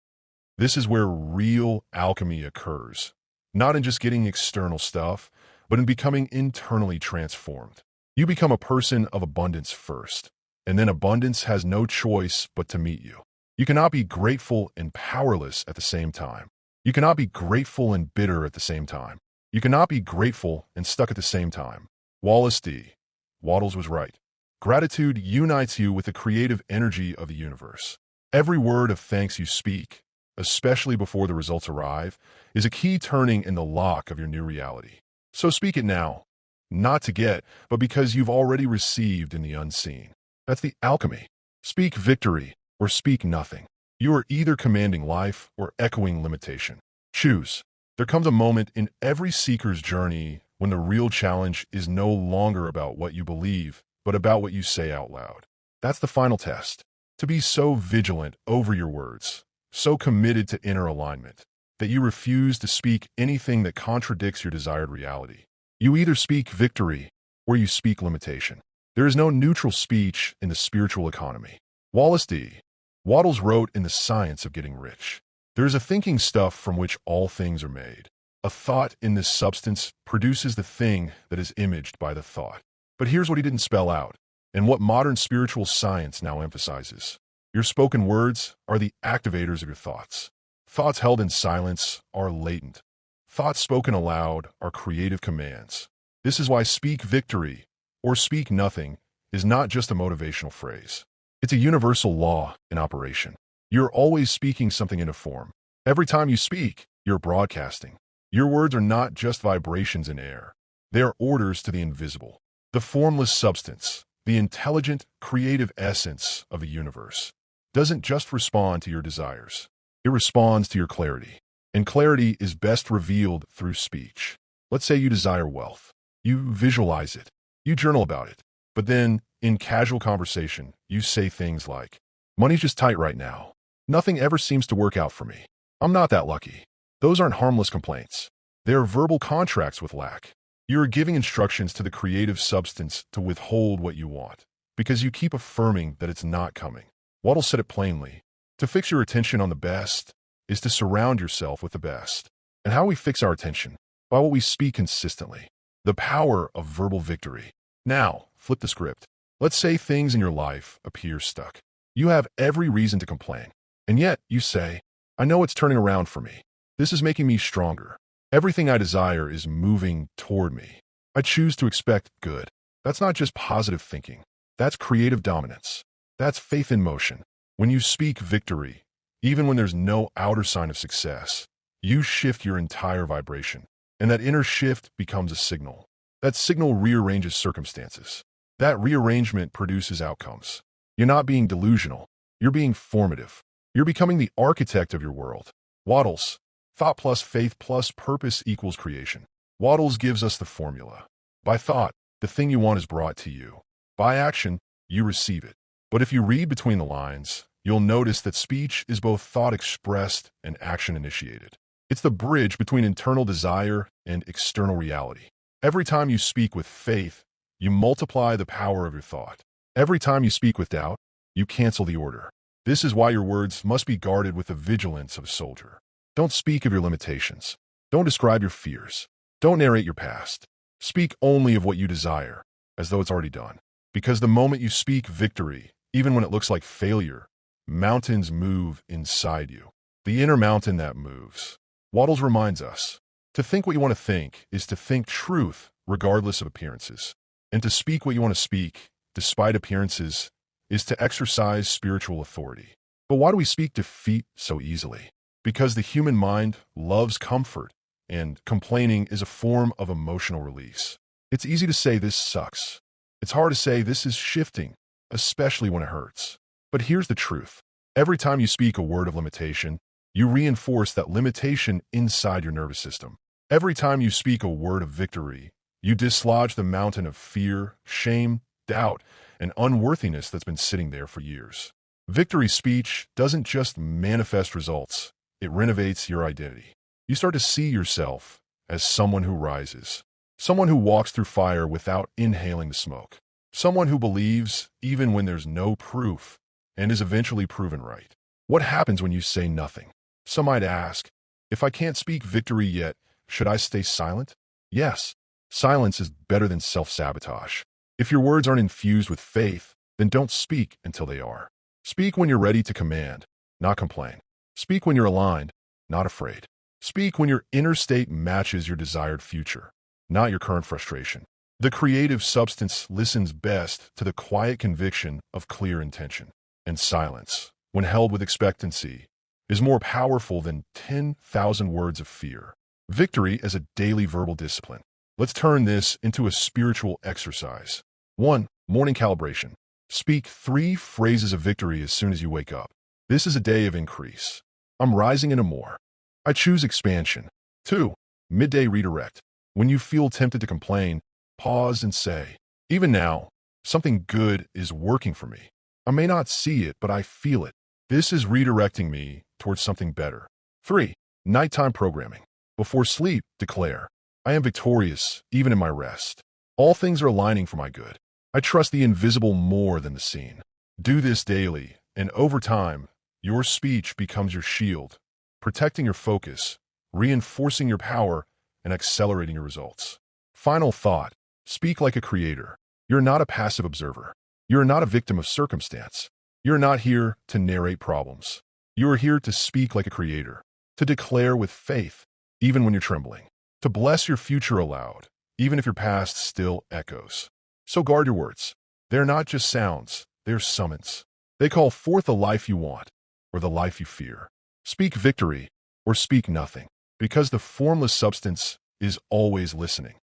This is where real alchemy occurs, not in just getting external stuff, but in becoming internally transformed. You become a person of abundance first, and then abundance has no choice but to meet you. You cannot be grateful and powerless at the same time. You cannot be grateful and bitter at the same time. You cannot be grateful and stuck at the same time. Wallace D. Wattles was right. Gratitude unites you with the creative energy of the universe. Every word of thanks you speak, especially before the results arrive, is a key turning in the lock of your new reality. So speak it now. Not to get, but because you've already received in the unseen. That's the alchemy. Speak victory or speak nothing. You are either commanding life or echoing limitation. Choose. There comes a moment in every seeker's journey when the real challenge is no longer about what you believe, but about what you say out loud. That's the final test. To be so vigilant over your words, so committed to inner alignment, that you refuse to speak anything that contradicts your desired reality. You either speak victory or you speak limitation. There is no neutral speech in the spiritual economy. Wallace D. Wattles wrote in The Science of Getting Rich, there is a thinking stuff from which all things are made. A thought in this substance produces the thing that is imaged by the thought. But here's what he didn't spell out, and what modern spiritual science now emphasizes. Your spoken words are the activators of your thoughts. Thoughts held in silence are latent. Thoughts spoken aloud are creative commands. This is why speak victory or speak nothing is not just a motivational phrase. It's a universal law in operation. You're always speaking something into form. Every time you speak, you're broadcasting. Your words are not just vibrations in air. They are orders to the invisible. The formless substance, the intelligent, creative essence of the universe, doesn't just respond to your desires. It responds to your clarity. And clarity is best revealed through speech. Let's say you desire wealth. You visualize it. You journal about it. But then, in casual conversation, you say things like, money's just tight right now. Nothing ever seems to work out for me. I'm not that lucky. Those aren't harmless complaints. They are verbal contracts with lack. You are giving instructions to the creative substance to withhold what you want, because you keep affirming that it's not coming. Wattles said it plainly. To fix your attention on the best is to surround yourself with the best. And how we fix our attention? By what we speak consistently. The power of verbal victory. Now, flip the script. Let's say things in your life appear stuck. You have every reason to complain. And yet, you say, I know it's turning around for me. This is making me stronger. Everything I desire is moving toward me. I choose to expect good. That's not just positive thinking. That's creative dominance. That's faith in motion. When you speak victory, even when there's no outer sign of success, you shift your entire vibration. And that inner shift becomes a signal. That signal rearranges circumstances. That rearrangement produces outcomes. You're not being delusional. You're being formative. You're becoming the architect of your world. Wattles. Thought plus faith plus purpose equals creation. Wattles gives us the formula. By thought, the thing you want is brought to you. By action, you receive it. But if you read between the lines, you'll notice that speech is both thought expressed and action initiated. It's the bridge between internal desire and external reality. Every time you speak with faith, you multiply the power of your thought. Every time you speak with doubt, you cancel the order. This is why your words must be guarded with the vigilance of a soldier. Don't speak of your limitations. Don't describe your fears. Don't narrate your past. Speak only of what you desire, as though it's already done. Because the moment you speak victory, even when it looks like failure, mountains move inside you. The inner mountain that moves. Wattles reminds us, to think what you want to think is to think truth regardless of appearances. And to speak what you want to speak, despite appearances, is to exercise spiritual authority. But why do we speak defeat so easily? Because the human mind loves comfort, and complaining is a form of emotional release. It's easy to say this sucks. It's hard to say this is shifting, especially when it hurts. But here's the truth. Every time you speak a word of limitation, you reinforce that limitation inside your nervous system. Every time you speak a word of victory, you dislodge the mountain of fear, shame, doubt, and unworthiness that's been sitting there for years. Victory speech doesn't just manifest results. It renovates your identity. You start to see yourself as someone who rises, someone who walks through fire without inhaling the smoke, someone who believes even when there's no proof and is eventually proven right. What happens when you say nothing? Some might ask, if I can't speak victory yet, should I stay silent? Yes, silence is better than self-sabotage. If your words aren't infused with faith, then don't speak until they are. Speak when you're ready to command, not complain. Speak when you're aligned, not afraid. Speak when your inner state matches your desired future, not your current frustration. The creative substance listens best to the quiet conviction of clear intention. And silence, when held with expectancy, is more powerful than 10,000 words of fear. Victory as a daily verbal discipline. Let's turn this into a spiritual exercise. 1. Morning calibration. Speak 3 phrases of victory as soon as you wake up. This is a day of increase. I'm rising into more. I choose expansion. 2. Midday redirect. When you feel tempted to complain, pause and say, even now, something good is working for me. I may not see it, but I feel it. This is redirecting me towards something better. 3. Nighttime programming. Before sleep, declare, I am victorious, even in my rest. All things are aligning for my good. I trust the invisible more than the seen. Do this daily, and over time, your speech becomes your shield, protecting your focus, reinforcing your power, and accelerating your results. Final thought, speak like a creator. You're not a passive observer. You're not a victim of circumstance. You're not here to narrate problems. You are here to speak like a creator, to declare with faith, even when you're trembling, to bless your future aloud, even if your past still echoes. So guard your words. They're not just sounds, they're summons. They call forth the life you want, or the life you fear. Speak victory, or speak nothing, because the formless substance is always listening.